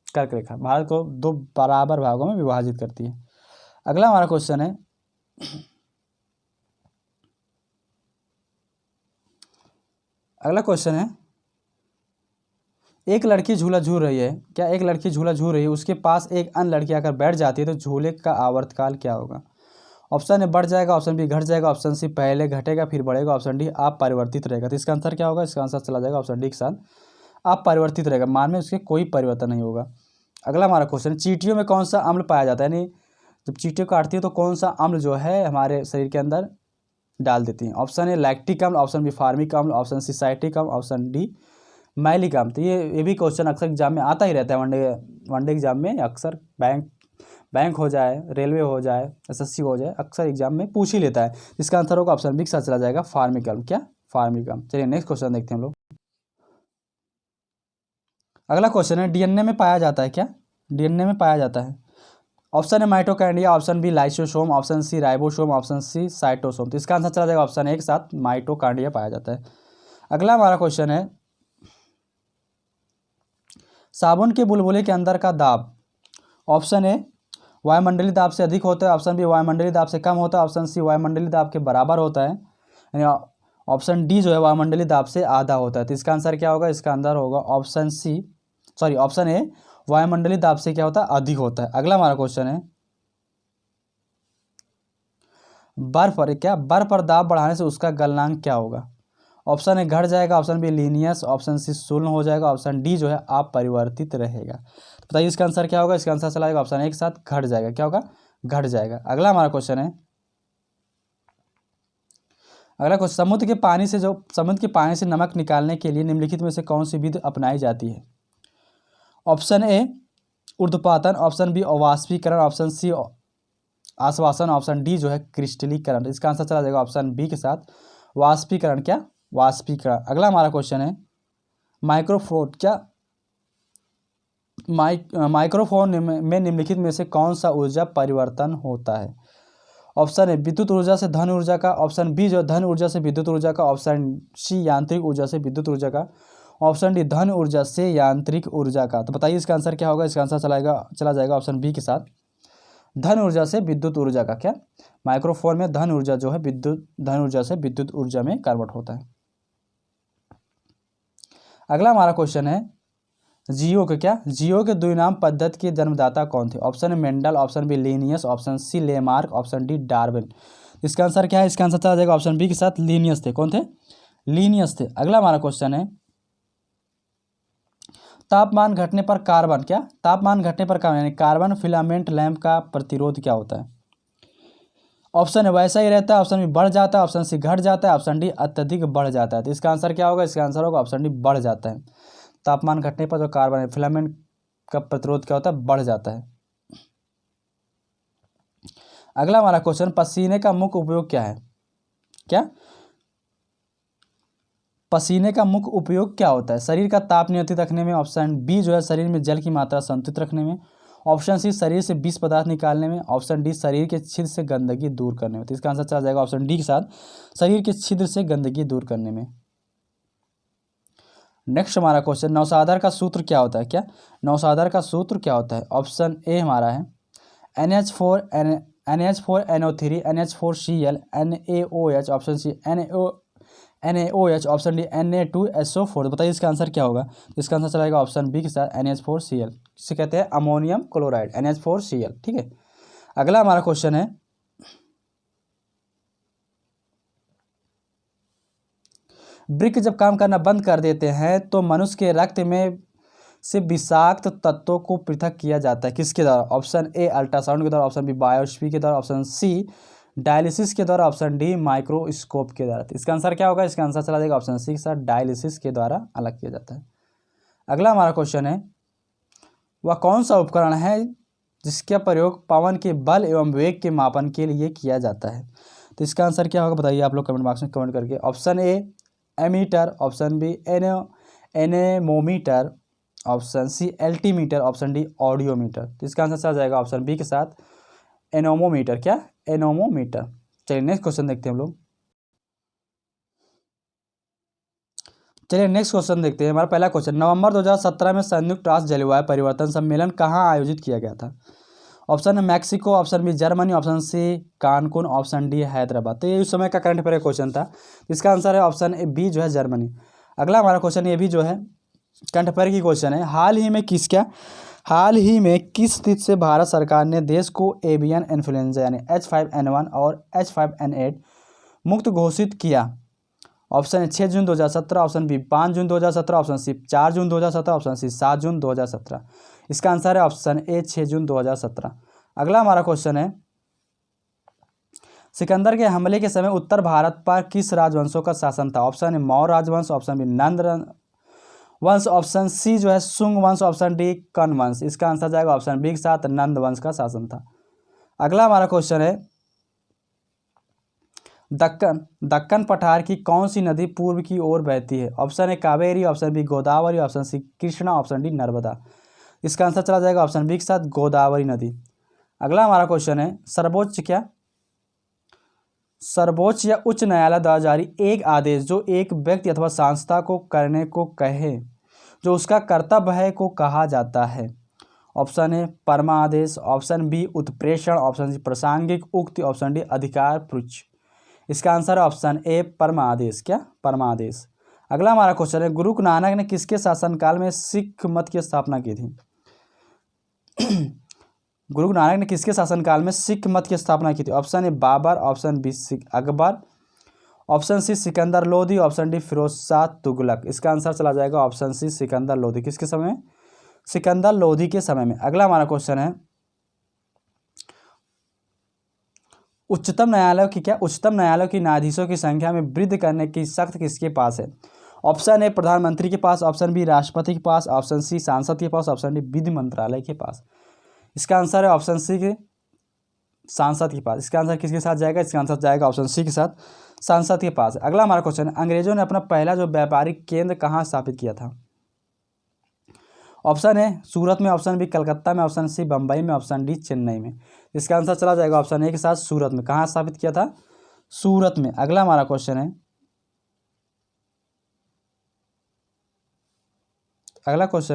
कर्क रेखा भारत को 2 बराबर भागों में विभाजित करती है। अगला हमारा क्वेश्चन है एक लड़की झूला झूल रही है, क्या एक लड़की झूला झूल रही है, उसके पास एक अन्य लड़की आकर बैठ जाती है तो झूले का आवर्तकाल क्या होगा? ऑप्शन ए बढ़ जाएगा, ऑप्शन बी घट जाएगा, ऑप्शन सी पहले घटेगा फिर बढ़ेगा, ऑप्शन डी अपरिवर्तित रहेगा। तो इसका आंसर क्या होगा? इसका आंसर चला जाएगा ऑप्शन डी के साथ, अपरिवर्तित रहेगा, मान में उसके कोई परिवर्तन नहीं होगा। अगला हमारा क्वेश्चन चींटियों में कौन सा अम्ल पाया जाता है? यानी जब चींटी काटती है तो कौन सा अम्ल जो है हमारे शरीर के अंदर डाल देती हैं? ऑप्शन ए लैक्टिक अम्ल, ऑप्शन बी फार्मिक अम्ल, ऑप्शन सी साइट्रिक अम्ल, ऑप्शन डी मैलिक अम्ल। तो ये भी क्वेश्चन अक्सर एग्जाम में आता ही रहता है, वनडे एग्जाम में अक्सर बैंक हो जाए, रेलवे हो जाए, एसएससी हो जाए, अक्सर एग्जाम में पूछ ही लेता है। इसका आंसर होगा ऑप्शन बी के साथ चला जाएगा फार्मिक अम्ल। क्या? फार्मिक अम्ल। चलिए नेक्स्ट क्वेश्चन देखते हैं हम लोग। अगला क्वेश्चन है डीएनए में पाया जाता है क्या? डीएनए में पाया जाता है। ऑप्शन है mitochondria, option B lysosome, option C ribosome, option C cytosome. तो इसका आंसर चला जाएगा ऑप्शन ए के साथ माइटोकॉन्ड्रिया पाया जाता है। अगला हमारा क्वेश्चन है साबुन के बुलबुले के अंदर का दाब। ऑप्शन ए वायुमंडलीय दाब से अधिक होता है, ऑप्शन बी वायुमंडलीय दाब से कम होता है, ऑप्शन सी वायुमंडलीय दाब के बराबर होता है, यानी ऑप्शन डी जो है वायुमंडलीय दाब से आधा होता है। तो इसका आंसर क्या होगा? इसका आंसर होगा ऑप्शन ए वायुमंडलीय दाब से क्या होता है? अधिक होता है। अगला हमारा क्वेश्चन है बर्फ पर दाब बढ़ाने से उसका गलनांक क्या होगा? ऑप्शन ए घट जाएगा, option B Linnaeus, option C शून्य हो जाएगा, ऑप्शन डी जो है अपरिवर्तित रहेगा। तो बताइए इसका आंसर क्या होगा? इसका आंसर चला जाएगा ऑप्शन ए के साथ घट जाएगा। क्या होगा? घट जाएगा। अगला हमारा क्वेश्चन है समुद्र के पानी से नमक निकालने के लिए निम्नलिखित में से कौन सी विधि अपनाई जाती है? ऑप्शन ए ऊर्ध्वपातन, ऑप्शन बी अवाष्पीकरण, ऑप्शन सी आश्वासन, ऑप्शन डी जो है क्रिस्टलीकरण। तो इसका आंसर चला जाएगा ऑप्शन बी के साथ वाष्पीकरण। क्या? वाष्पीकरण। अगला हमारा क्वेश्चन है माइक्रोफोन में निम्नलिखित में से कौन सा ऊर्जा परिवर्तन होता है? ऑप्शन ए विद्युत ऊर्जा से धन ऊर्जा का, ऑप्शन बी जो धन ऊर्जा से विद्युत ऊर्जा का, ऑप्शन सी यांत्रिक ऊर्जा से विद्युत ऊर्जा का, ऑप्शन डी धन ऊर्जा से यांत्रिक ऊर्जा का। तो बताइए इसका आंसर क्या होगा? इसका आंसर चला जाएगा ऑप्शन बी के साथ धन ऊर्जा से विद्युत ऊर्जा का। क्या? माइक्रोफोन में धन ऊर्जा जो है धन ऊर्जा से विद्युत ऊर्जा में कन्वर्ट होता है। अगला हमारा क्वेश्चन है जियो के द्विनाम पद्धति के जन्मदाता कौन थे? ऑप्शन है Mendel, option B Linnaeus, option C Lamarck, option D Darwin. इसका आंसर क्या है? इसका आंसर चला जाएगा ऑप्शन बी के साथ लीनियस थे। कौन थे? लीनियस थे। अगला हमारा क्वेश्चन है तापमान घटने पर यानी कार्बन फिलामेंट लैंप का प्रतिरोध क्या होता है? ऑप्शन है वैसा ही रहता है, ऑप्शन बी बढ़ जाता है, ऑप्शन सी घट जाता है, ऑप्शन डी अत्यधिक बढ़ जाता है। तो इसका आंसर क्या होगा? इसका आंसर होगा ऑप्शन डी बढ़ जाता है। तापमान घटने पर जो कार्बन फिलामेंट का प्रतिरोध क्या होता है? बढ़ जाता है। अगला हमारा क्वेश्चन पसीने का मुख्य उपयोग क्या है? क्या? पसीने का मुख्य उपयोग क्या होता है? शरीर का ताप नियंत्रित रखने में, ऑप्शन बी जो है शरीर में जल की मात्रा संतुलित रखने में, ऑप्शन सी शरीर से विष पदार्थ निकालने में, ऑप्शन डी शरीर के छिद्र से गंदगी दूर करने में। तो इसका आंसर चला जाएगा ऑप्शन डी के साथ शरीर के छिद्र से गंदगी दूर करने में। नेक्स्ट हमारा क्वेश्चन नौसादर का सूत्र क्या होता है? क्या? नौसादर का सूत्र क्या होता है? ऑप्शन ए हमारा है NH4NO3 NH4Cl NaOH, option C NaOH, option D Na2SO4। तो बताइए इसका आंसर क्या होगा? तो इसका आंसर चलाएगा ऑप्शन बी के साथ NH4Cl, जिसे कहते हैं अमोनियम क्लोराइड, NH4Cl। ठीक है। अगला हमारा क्वेश्चन है वृक्क जब काम करना बंद कर देते हैं तो मनुष्य के रक्त में से विषाक्त तत्वों को पृथक किया जाता है किसके द्वारा? ऑप्शन ए अल्ट्रासाउंड के द्वारा, ऑप्शन बी बायोप्सी के द्वारा, ऑप्शन सी डायलिसिस के द्वारा, ऑप्शन डी माइक्रोस्कोप के द्वारा। इसका आंसर क्या होगा? इसका आंसर चला जाएगा ऑप्शन सी के साथ डायलिसिस के द्वारा अलग किया जाता है। अगला हमारा क्वेश्चन है वह कौन सा उपकरण है जिसका प्रयोग पवन के बल एवं वेग के मापन के लिए किया जाता है? तो इसका आंसर क्या होगा बताइए आप लोग कमेंट बॉक्स में कमेंट करके। Option A ammeter, option B anemometer, option C altimeter, option D audiometer. तो इसका आंसर चला जाएगा ऑप्शन बी के साथ एनोमोमीटर। क्या? एनोमोमीटर। चलिए नेक्स्ट क्वेश्चन देखते हैं हम लोग। चलिए नेक्स्ट क्वेश्चन देखते हैं। हमारा पहला क्वेश्चन नवंबर 2017 में संयुक्त राष्ट्र जलवायु परिवर्तन सम्मेलन कहाँ आयोजित किया गया था? ऑप्शन है Mexico, option B Germany, option C Cancun, option D Hyderabad. तो ये उस समय का करंट अफेयर क्वेश्चन था। इसका आंसर है ऑप्शन ए बी जो है जर्मनी। अगला हमारा क्वेश्चन ये भी जो है करंट अफेयर की क्वेश्चन है हाल ही में किस तिथि से भारत सरकार ने देश को एवियन इन्फ्लुएंजा यानी H5N1 और H5N8 मुक्त घोषित किया? ऑप्शन है 6 जून 2017, ऑप्शन बी 5 जून 2017, ऑप्शन सी 4 जून 2017, ऑप्शन सी 7 जून 2017। इसका आंसर है ऑप्शन ए 6 जून 2017। अगला हमारा क्वेश्चन है, सिकंदर के हमले के समय उत्तर भारत पर किस राजवंशों का शासन था? ऑप्शन ए मौर्य राजवंश, ऑप्शन बी नंद वंश, ऑप्शन सी जो है शुंग वंश, ऑप्शन डी कर्ण वंश। इसका आंसर जाएगा ऑप्शन बी के साथ, नंद वंश का शासन था। अगला हमारा क्वेश्चन है, दक्कन पठार की कौन सी नदी पूर्व की ओर बहती है? Option A Kaveri, option B Godavari, option C Krishna, option D Narmada. इसका आंसर चला जाएगा ऑप्शन बी के साथ, गोदावरी नदी। अगला हमारा क्वेश्चन है, सर्वोच्च या उच्च न्यायालय द्वारा जारी एक आदेश जो एक व्यक्ति अथवा संस्था को करने को कहे, जो उसका कर्तव्य है, को कहा जाता है? ऑप्शन ए परमादेश, ऑप्शन बी उत्प्रेषण, ऑप्शन सी प्रासंगिक उक्ति, ऑप्शन डी अधिकार पृच्छ। इसका आंसर है ऑप्शन ए परमादेश। क्या? परमादेश। अगला हमारा क्वेश्चन है, गुरु नानक ने किसके शासनकाल में सिख मत की स्थापना की थी? गुरु नानक ने किसके शासनकाल में सिख मत की स्थापना की थी? Option A Babur, option B Akbar, option C Sikandar Lodi, option D Firoz Shah Tughlaq. इसका आंसर चला जाएगा ऑप्शन सी सिकंदर लोधी। किसके समय में? सिकंदर लोधी के समय में। अगला हमारा क्वेश्चन है, उच्चतम न्यायालय की न्यायाधीशों की संख्या में वृद्धि करने की शक्ति किसके पास है? ऑप्शन ए प्रधानमंत्री के पास, ऑप्शन बी राष्ट्रपति के पास, ऑप्शन सी सांसद के पास, ऑप्शन डी विधि मंत्रालय के पास। इसका आंसर है ऑप्शन सी के सांसद के पास। इसका आंसर किसके साथ जाएगा? इसका आंसर जाएगा ऑप्शन सी के साथ, सांसद के पास। अगला हमारा क्वेश्चन है, अंग्रेजों ने अपना पहला जो व्यापारिक केंद्र कहाँ स्थापित किया था? ऑप्शन ए सूरत में, ऑप्शन बी कलकत्ता में, ऑप्शन सी बम्बई में, ऑप्शन डी चेन्नई में। इसका आंसर चला जाएगा ऑप्शन ए के साथ, सूरत में। कहाँ स्थापित किया था? सूरत में। अगला हमारा क्वेश्चन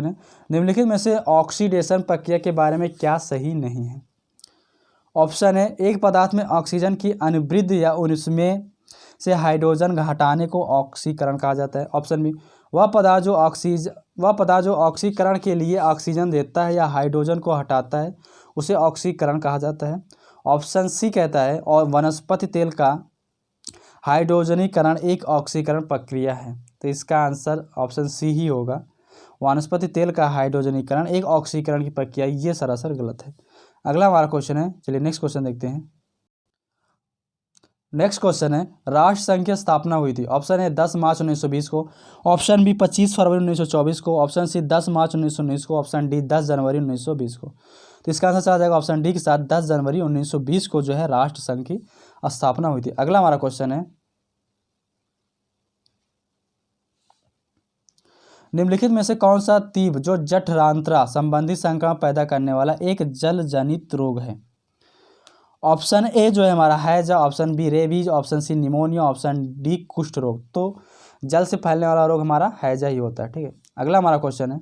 है, निम्नलिखित में से ऑक्सीडेशन प्रक्रिया के बारे में क्या सही नहीं है? ऑप्शन है, एक पदार्थ में ऑक्सीजन की अनुवृद्धि या उसमें से हाइड्रोजन हटाने को ऑक्सीकरण कहा जाता है। ऑप्शन बी, वह पदार्थ जो ऑक्सीकरण के लिए ऑक्सीजन देता है या हाइड्रोजन को हटाता है उसे ऑक्सीकरण कहा जाता है। ऑप्शन सी कहता है, और वनस्पति तेल का हाइड्रोजनीकरण एक ऑक्सीकरण प्रक्रिया है। तो इसका आंसर ऑप्शन सी ही होगा, वनस्पति तेल का हाइड्रोजनीकरण एक ऑक्सीकरण की प्रक्रिया। ये सरासर गलत है। अगला हमारा क्वेश्चन है, चलिए नेक्स्ट क्वेश्चन देखते हैं। नेक्स्ट क्वेश्चन है, राष्ट्र संघ की स्थापना हुई थी? ऑप्शन ए 10 मार्च 1920 को, ऑप्शन बी 25 फरवरी 1924 को, ऑप्शन सी 10 मार्च 1919 को, ऑप्शन डी 10 जनवरी 1920 को। तो इसका आंसर चला जाएगा ऑप्शन डी के साथ, 10 जनवरी 1920 को जो है राष्ट्र संघ की स्थापना हुई थी। अगला हमारा क्वेश्चन है, निम्नलिखित में से कौन सा तीव्र जो जठरांतरा संबंधी संक्रमण पैदा करने वाला एक जल जनित रोग है? ऑप्शन ए जो है हमारा हैजा, option B rabies, option C pneumonia, option D कुष्ठ रोग। तो जल से फैलने वाला रोग हमारा हैजा ही होता है। ठीक है। अगला हमारा क्वेश्चन है,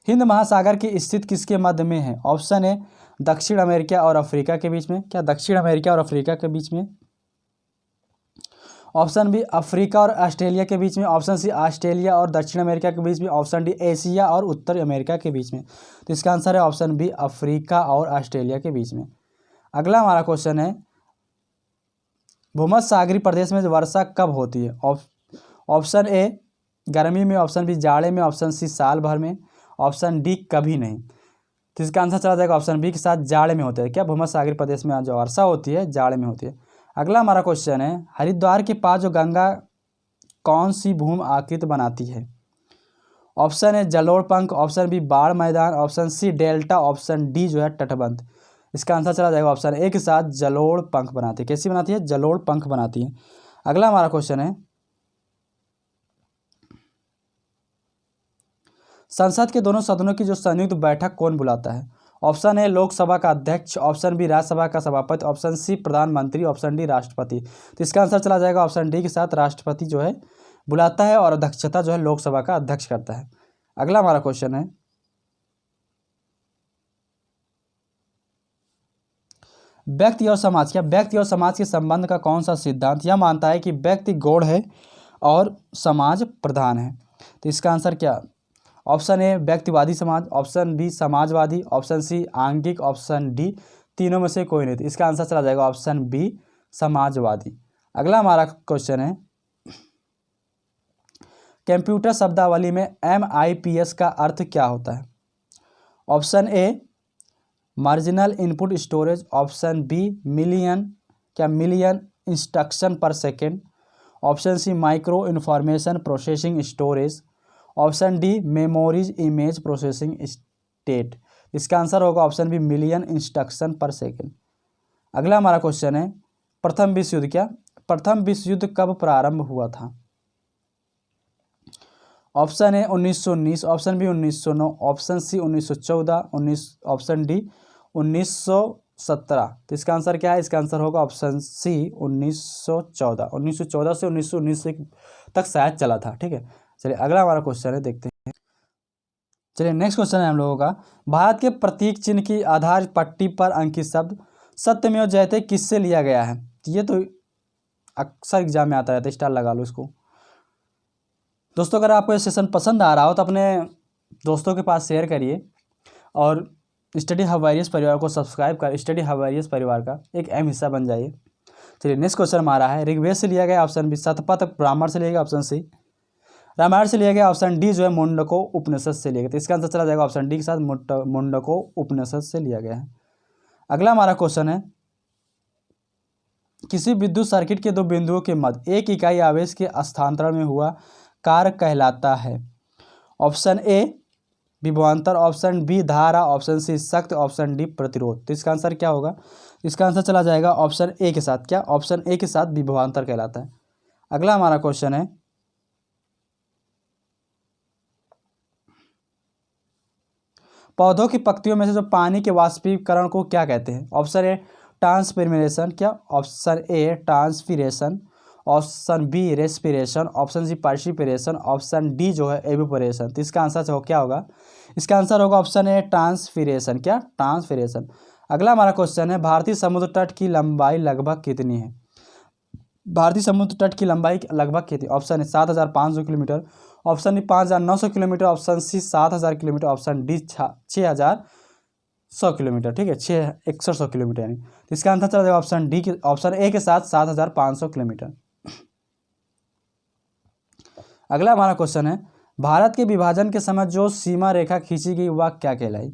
हिंद महासागर की स्थिति किसके मध्य में है? ऑप्शन ए दक्षिण अमेरिका और अफ्रीका के बीच में। क्या? दक्षिण अमेरिका और अफ्रीका के बीच में। ऑप्शन बी अफ्रीका और ऑस्ट्रेलिया के बीच में, ऑप्शन सी ऑस्ट्रेलिया और दक्षिण अमेरिका के बीच में, ऑप्शन डी एशिया और उत्तर अमेरिका के बीच में। तो इसका आंसर है ऑप्शन बी अफ्रीका और ऑस्ट्रेलिया के बीच में। अगला हमारा क्वेश्चन है, भूमध्य सागरीय प्रदेश में वर्षा कब होती है? ऑप्शन ए गर्मी में, ऑप्शन बी जाड़े में, ऑप्शन सी साल भर में, ऑप्शन डी कभी नहीं। तो इसका आंसर चला जाएगा ऑप्शन बी के साथ, जाड़े में होता है। क्या? भूमध्य सागरीय प्रदेश में जो वर्षा होती है जाड़े में होती है। अगला हमारा क्वेश्चन है, हरिद्वार के पास जो गंगा कौन सी भूमि आकृति बनाती है? ऑप्शन ए जलोढ़ पंख, ऑप्शन बी बाढ़ मैदान, option C delta, option D जो है तटबंध। इसका आंसर चला जाएगा ऑप्शन ए के साथ, जलोढ़ पंख बनाती है। कैसी बनाती है? जलोढ़ पंख बनाती है। अगला हमारा क्वेश्चन है, संसद के दोनों सदनों की जो संयुक्त बैठक कौन बुलाता है? ऑप्शन ए लोकसभा का अध्यक्ष, ऑप्शन बी राज्यसभा का सभापति, ऑप्शन सी प्रधानमंत्री, ऑप्शन डी राष्ट्रपति। तो इसका आंसर चला जाएगा ऑप्शन डी के साथ, राष्ट्रपति जो है बुलाता है और अध्यक्षता जो है लोकसभा का अध्यक्ष करता है। अगला हमारा क्वेश्चन है, व्यक्ति और समाज। क्या व्यक्ति और समाज के संबंध का कौन सा सिद्धांत यह मानता है कि व्यक्ति गौण है और समाज प्रधान है? तो इसका आंसर क्या? ऑप्शन ए व्यक्तिवादी समाज, ऑप्शन बी समाजवादी, ऑप्शन सी आंगिक, ऑप्शन डी तीनों में से कोई नहीं। तो इसका आंसर चला जाएगा ऑप्शन बी समाजवादी। अगला हमारा क्वेश्चन है, कंप्यूटर शब्दावली में MIPS का अर्थ क्या होता है? Option A marginal input storage, option B million instruction per second, option C micro information processing storage, option D memories image processing state. इसका आंसर होगा option B million instruction per second. अगला हमारा question है प्रथम विश्व युद्ध प्रथम विश्व युद्ध कब प्रारंभ हुआ था? Option A 1919, option B 1909, option C 1914, option D 1917। तो इसका आंसर क्या है? इसका आंसर होगा ऑप्शन सी 1914। 1914 से 1919 तक शायद चला था। ठीक है, चलिए अगला हमारा क्वेश्चन है, देखते हैं। चलिए नेक्स्ट क्वेश्चन है हम लोगों का, भारत के प्रतीक चिन्ह की आधार पट्टी पर अंकित शब्द सत्यमेव जयते किससे लिया गया है? ये तो अक्सर एग्जाम में आता रहता है, स्टार लगा लो इसको। दोस्तों अगर आपको ये सेशन पसंद आ रहा हो तो अपने दोस्तों के पास शेयर करिए और स्टडी हवारियस परिवार को सब्सक्राइब कर स्टडी हवारियस परिवार का एक अहम हिस्सा बन जाइए। चलिए नेक्स्ट क्वेश्चन हमारा है, ऋग्वेद से लिया गया ऑप्शन बी, शतपथ ब्राह्मण से लिया गया ऑप्शन सी, रामायण से लिया गया ऑप्शन डी जो है मुंडको उपनिषद से लिया गया। तो इसका आंसर चला जाएगा ऑप्शन डी के साथ, मुंडको उपनिषद से लिया गया है। अगला हमारा क्वेश्चन है, किसी विद्युत सर्किट के दो बिंदुओं के मध्य एक इकाई आवेश के स्थानांतरण में हुआ कार्य कहलाता है? ऑप्शन ए विभवांतर, ऑप्शन बी धारा, ऑप्शन सी शक्ति, ऑप्शन डी प्रतिरोध। तो इसका आंसर क्या होगा? इसका आंसर चला जाएगा ऑप्शन ए के साथ। क्या? ऑप्शन ए के साथ विभवांतर कहलाता है। अगला हमारा क्वेश्चन है, पौधों की पत्तियों में से जो पानी के वाष्पीकरण को क्या कहते हैं? ऑप्शन ए ट्रांसपिरेशन, क्या? Option A transpiration, option B respiration, option C perspiration, option D जो है एवेपोरेशन। तो इसका आंसर क्या होगा? इसका आंसर होगा ऑप्शन ए ट्रांसपिरेशन। क्या? ट्रांसपिरेशन। अगला हमारा क्वेश्चन है, भारतीय समुद्र तट की लंबाई लगभग कितनी है? भारतीय समुद्र तट की लंबाई लगभग कितनी? Option A 7,500 kilometre, option B 5,900 kilometre, option C 7,000 kilometre, option D 6,100 kilometre. ठीक है, 6,100 किलोमीटर यानी। तो इसका आंसर चला जाएगा ऑप्शन डी के ऑप्शन ए के साथ 7,500 किलोमीटर। अगला हमारा क्वेश्चन है, भारत के विभाजन के समय जो सीमा रेखा खींची गई वह क्या कहलाई?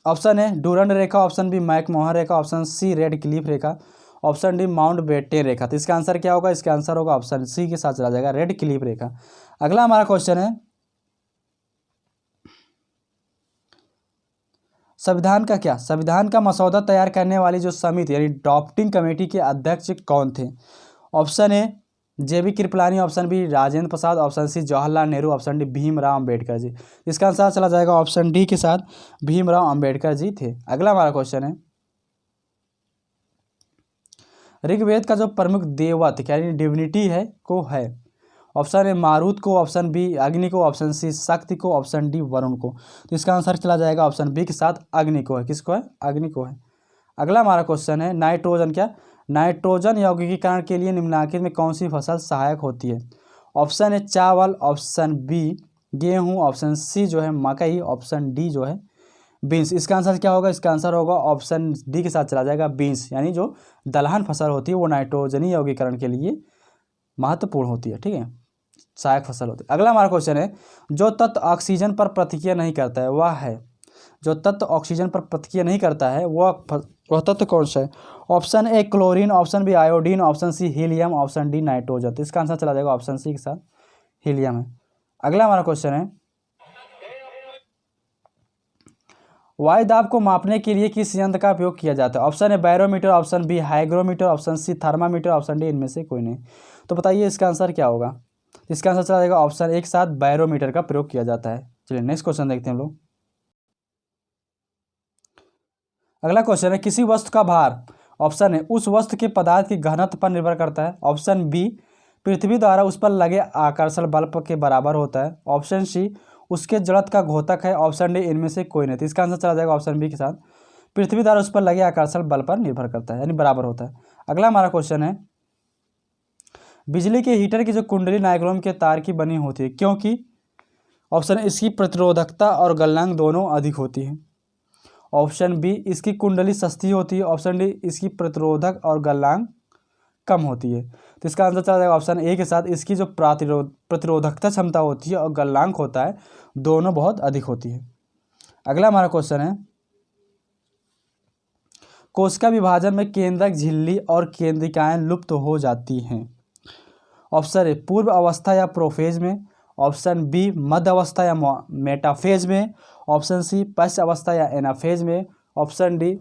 ऑप्शन ए डूरंड रेखा, ऑप्शन बी मैकमोहन रेखा, ऑप्शन सी रेड क्लिफ रेखा, ऑप्शन डी माउंटबेटन रेखा। तो इसका आंसर क्या होगा? इसका आंसर होगा ऑप्शन सी के साथ चला जाएगा, रेड क्लिफ रेखा। अगला हमारा क्वेश्चन है, संविधान का क्या? संविधान का मसौदा तैयार करने वाली जो समिति यानी ड्राफ्टिंग कमेटी के अध्यक्ष कौन थे? Option A J B Kripalani, option B Rajendra Prasad, option C Jawaharlal Nehru, option D Bhimrao Ambedkar ji. इसका आंसर चला जाएगा ऑप्शन डी के साथ, भीमराव अंबेडकर जी थे। अगला हमारा क्वेश्चन है, ऋग्वेद का जो प्रमुख देवता यानी डिविनिटी है को है? ऑप्शन ए मारुत को, ऑप्शन बी अग्नि को, ऑप्शन सी शक्ति को, ऑप्शन डी वरुण को। तो इसका आंसर चला जाएगा ऑप्शन बी के साथ, अग्नि को है। किसको है? अग्नि को है। अगला हमारा क्वेश्चन है, नाइट्रोजन क्या? नाइट्रोजन यौगिकीकरण के लिए निम्नलिखित में कौन सी फसल सहायक होती है? ऑप्शन ए चावल, ऑप्शन बी गेहूं, ऑप्शन सी जो है मकई, ऑप्शन डी जो है बीन्स। इसका आंसर क्या होगा? इसका आंसर होगा ऑप्शन डी के साथ चला जाएगा, बीन्स। यानी जो दलहन फसल होती है वो नाइट्रोजनी यौगिकीकरण के लिए महत्वपूर्ण होती है। ठीक है, सहायक फसल होती है। अगला हमारा क्वेश्चन है, जो तत्व ऑक्सीजन पर प्रतिक्रिया नहीं करता है वह है? जो तत्व ऑक्सीजन पर प्रतिक्रिया नहीं करता है वह तत्व कौन सा है? Option A chlorine, option B iodine, option C helium, option D nitrogen. तो इसका आंसर चला जाएगा ऑप्शन सी के साथ, हीलियम है। अगला हमारा क्वेश्चन है, वायु दाब को मापने के लिए किस यंत्र का उपयोग किया जाता है? Option A barometer, option B hygrometer, option C thermometer, option D इनमें से कोई नहीं। तो बताइए इसका आंसर क्या होगा? इसका आंसर चला जाएगा ऑप्शन ए के साथ, बैरोमीटर का प्रयोग किया जाता है। चलिए नेक्स्ट क्वेश्चन देखते हैं हम लोग। अगला क्वेश्चन है, किसी वस्तु का भार ऑप्शन ए उस वस्तु के पदार्थ की घनत्व पर निर्भर करता है, ऑप्शन बी पृथ्वी द्वारा उस पर लगे आकर्षण बल के बराबर होता है, ऑप्शन सी उसके जड़त्व का घोतक है, ऑप्शन डी इनमें से कोई नहीं। तो इसका आंसर चला जाएगा ऑप्शन बी के साथ, पृथ्वी द्वारा उस पर लगे आकर्षण बल पर निर्भर करता है यानी बराबर होता है। अगला हमारा क्वेश्चन है, बिजली के हीटर की जो कुंडली नाइक्रोम के तार की बनी होती है क्योंकि? ऑप्शन इसकी प्रतिरोधकता और गलनांक दोनों अधिक होती है, ऑप्शन बी इसकी कुंडली सस्ती होती है, ऑप्शन डी इसकी प्रतिरोधक और गलनांक कम होती है। तो इसका आंसर चला जाएगा ऑप्शन ए के साथ, इसकी जो प्रतिरोधकता क्षमता होती है और गलनांक होता है, दोनों बहुत अधिक होती है। अगला हमारा क्वेश्चन है, कोशिका विभाजन में केंद्रक झिल्ली और केंद्रिकाएं लुप्त हो जाती हैं। ऑप्शन ए पूर्व अवस्था या प्रोफेज में, ऑप्शन बी मध्य अवस्था या मेटाफेज में, ऑप्शन सी पश्च अवस्था या एनाफेज में, ऑप्शन डी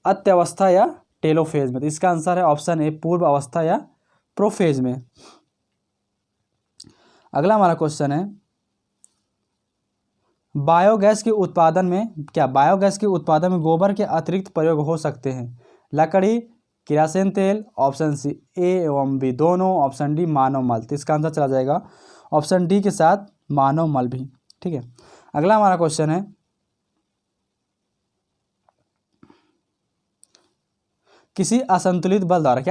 अत्यवस्था या टेलोफेज में। तो इसका आंसर है ऑप्शन ए पूर्व अवस्था या प्रोफेज में। अगला हमारा क्वेश्चन है, बायोगैस के उत्पादन में बायोगैस के उत्पादन में गोबर के अतिरिक्त प्रयोग हो सकते हैं? लकड़ी, किरासन तेल, ऑप्शन सी ए एवं बी दोनों, ऑप्शन डी मानव मल। तो इसका आंसर चला जाएगा ऑप्शन डी के साथ मानव मल भी। ठीक है, अगला हमारा क्वेश्चन है, किसी असंतुलित बल द्वारा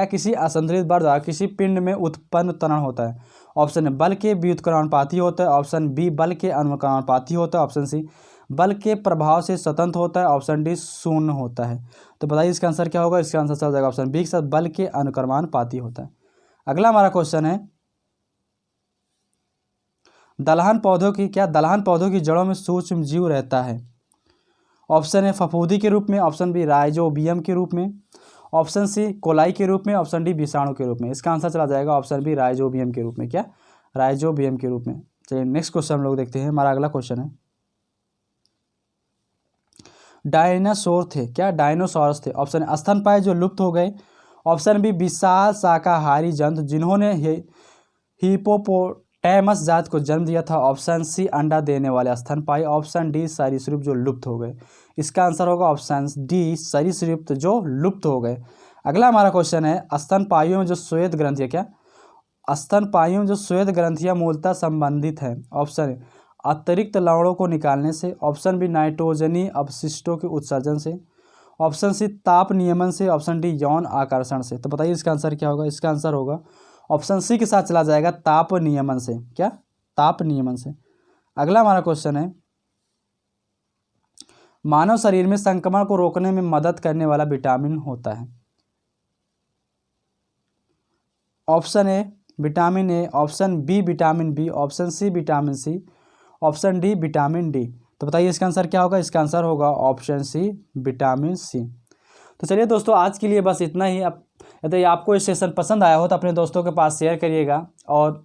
किसी पिंड में उत्पन्न त्वरण होता है? ऑप्शन ए बल के व्युत्क्रमणपाती होता है, ऑप्शन बी बल के अनुक्रमणपाती होता है, ऑप्शन सी बल के प्रभाव से स्वतंत्र होता है, ऑप्शन डी शून्य होता है। तो बताइए इसका आंसर क्या होगा? इसका आंसर चला जाएगा ऑप्शन बी के साथ बल के अनुक्रमणपाती होता है। अगला हमारा क्वेश्चन है, दलहन पौधों की जड़ों में सूक्ष्म जीव रहता है? ऑप्शन ए फफूंदी के रूप में, ऑप्शन बी राइजोबियम के रूप में, ऑप्शन सी कोलाई के रूप में, ऑप्शन डी विषाणु के रूप में। इसका आंसर चला जाएगा ऑप्शन बी राइजोबियम के रूप में। राइजोबियम के रूप में। चलिए नेक्स्ट क्वेश्चन हम लोग देखते हैं। हमारा अगला क्वेश्चन है, डायनासोरस थे? ऑप्शन ए स्तनपायी जो लुप्त हो गए, ऑप्शन बी विशाल शाकाहारी जंतु जिन्होंने हिपोपोटैमस जात को जन्म दिया था, ऑप्शन सी अंडा देने वाले स्तनपायी, ऑप्शन डी सरीसृप जो लुप्त हो गए। इसका आंसर होगा ऑप्शन डी सरीसृप जो लुप्त हो गए। अगला हमारा क्वेश्चन है, स्तनपाइयों में जो श्वेत ग्रंथियां मूलतः संबंधित हैं? ऑप्शन ए अतिरिक्त लवणों को निकालने से, ऑप्शन बी नाइट्रोजनी अपशिष्टों के उत्सर्जन से, ऑप्शन सी ताप नियमन से, ऑप्शन डी यौन आकर्षण से। तो बताइए इसका आंसर क्या होगा? इसका आंसर होगा ऑप्शन सी के साथ चला जाएगा ताप नियमन से। ताप नियमन से। अगला हमारा क्वेश्चन है, मानव शरीर में संक्रमण को रोकने में मदद करने वाला विटामिन होता है? Option A vitamin A, option B vitamin B, option C vitamin C, option D vitamin D. तो बताइए इसका आंसर क्या होगा? इसका आंसर होगा ऑप्शन सी विटामिन सी। तो चलिए दोस्तों, आज के लिए बस इतना ही। यदि आपको ये सेशन पसंद आया हो तो अपने दोस्तों के पास शेयर करिएगा और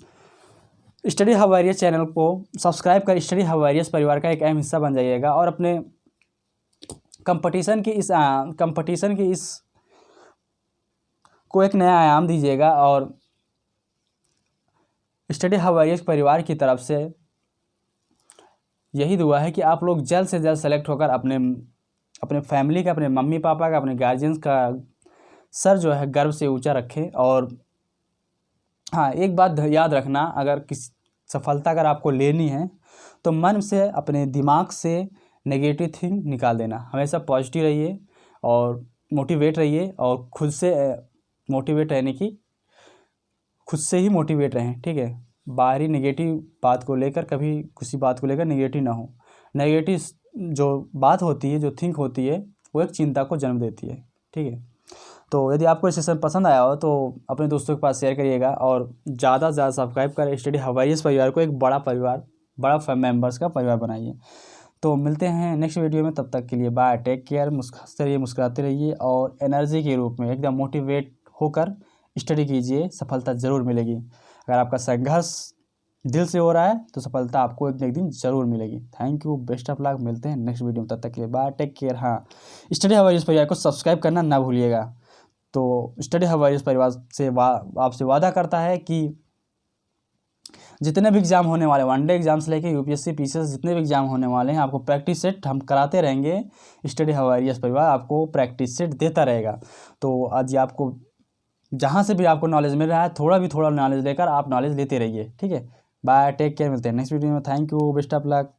स्टडी हब वॉरियर्स चैनल को सब्सक्राइब कर स्टडी हब वॉरियर्स परिवार का एक अहम हिस्सा बन जाइएगा और अपने कंपटीशन की इस को एक नया आयाम दीजिएगा। और स्टडी हब वॉरियर्स परिवार की तरफ से यही दुआ है कि आप लोग जल्द से जल्द सेलेक्ट होकर अपने फैमिली का, अपने मम्मी पापा का, अपने गार्जियंस का सर जो है गर्व से ऊंचा रखें। और हाँ, एक बात याद रखना, अगर किसी सफलता अगर आपको लेनी है तो मन से, अपने दिमाग से नेगेटिव थिंग निकाल देना। हमेशा पॉजिटिव रहिए और मोटिवेट रहिए और खुद से मोटिवेट रहने की, खुद से ही मोटिवेट रहें। ठीक है, बाहरी नेगेटिव बात को लेकर, कभी किसी बात को लेकर नेगेटिव ना हो। नेगेटिव जो बात होती है, जो थिंक होती है, वो एक चिंता को जन्म देती है। ठीक है, तो यदि आपको ये सेशन पसंद आया हो तो अपने दोस्तों के पास शेयर करिएगा और ज़्यादा से ज़्यादा सब्सक्राइब करें। स्टडी हब वॉरियर्स परिवार को एक बड़ा मेंबर्स का परिवार बनाइए। तो मिलते हैं नेक्स्ट वीडियो में, तब तक के लिए बाय, टेक केयर। मुस्कुराते रहिए और एनर्जी के रूप में एकदम मोटिवेट होकर स्टडी कीजिए, सफलता ज़रूर मिलेगी। अगर आपका संघर्ष दिल से हो रहा है तो सफलता आपको एक दिन ज़रूर मिलेगी। Thank you, best of luck. मिलते हैं नेक्स्ट वीडियो में, तब तक के लिए बाय, टेक केयर। हाँ, स्टडी हब वॉरियर्स परिवार को सब्सक्राइब करना ना भूलिएगा। तो स्टडी हब वॉरियर्स परिवार से आपसे वादा करता है कि जितने भी एग्ज़ाम होने वाले, वनडे एग्जाम से लेकर यूपीएससी पीसीएस जितने भी एग्ज़ाम होने वाले हैं, आपको प्रैक्टिस सेट हम कराते रहेंगे। स्टडी हब वॉरियर्स परिवार आपको प्रैक्टिस सेट देता रहेगा। तो आज आपको जहाँ से भी आपको नॉलेज मिल रहा है, थोड़ा नॉलेज लेकर आप नॉलेज लेते रहिए। ठीक है, बाय, टेक केयर। मिलते हैं नेक्स्ट वीडियो में। Thank you, best of luck.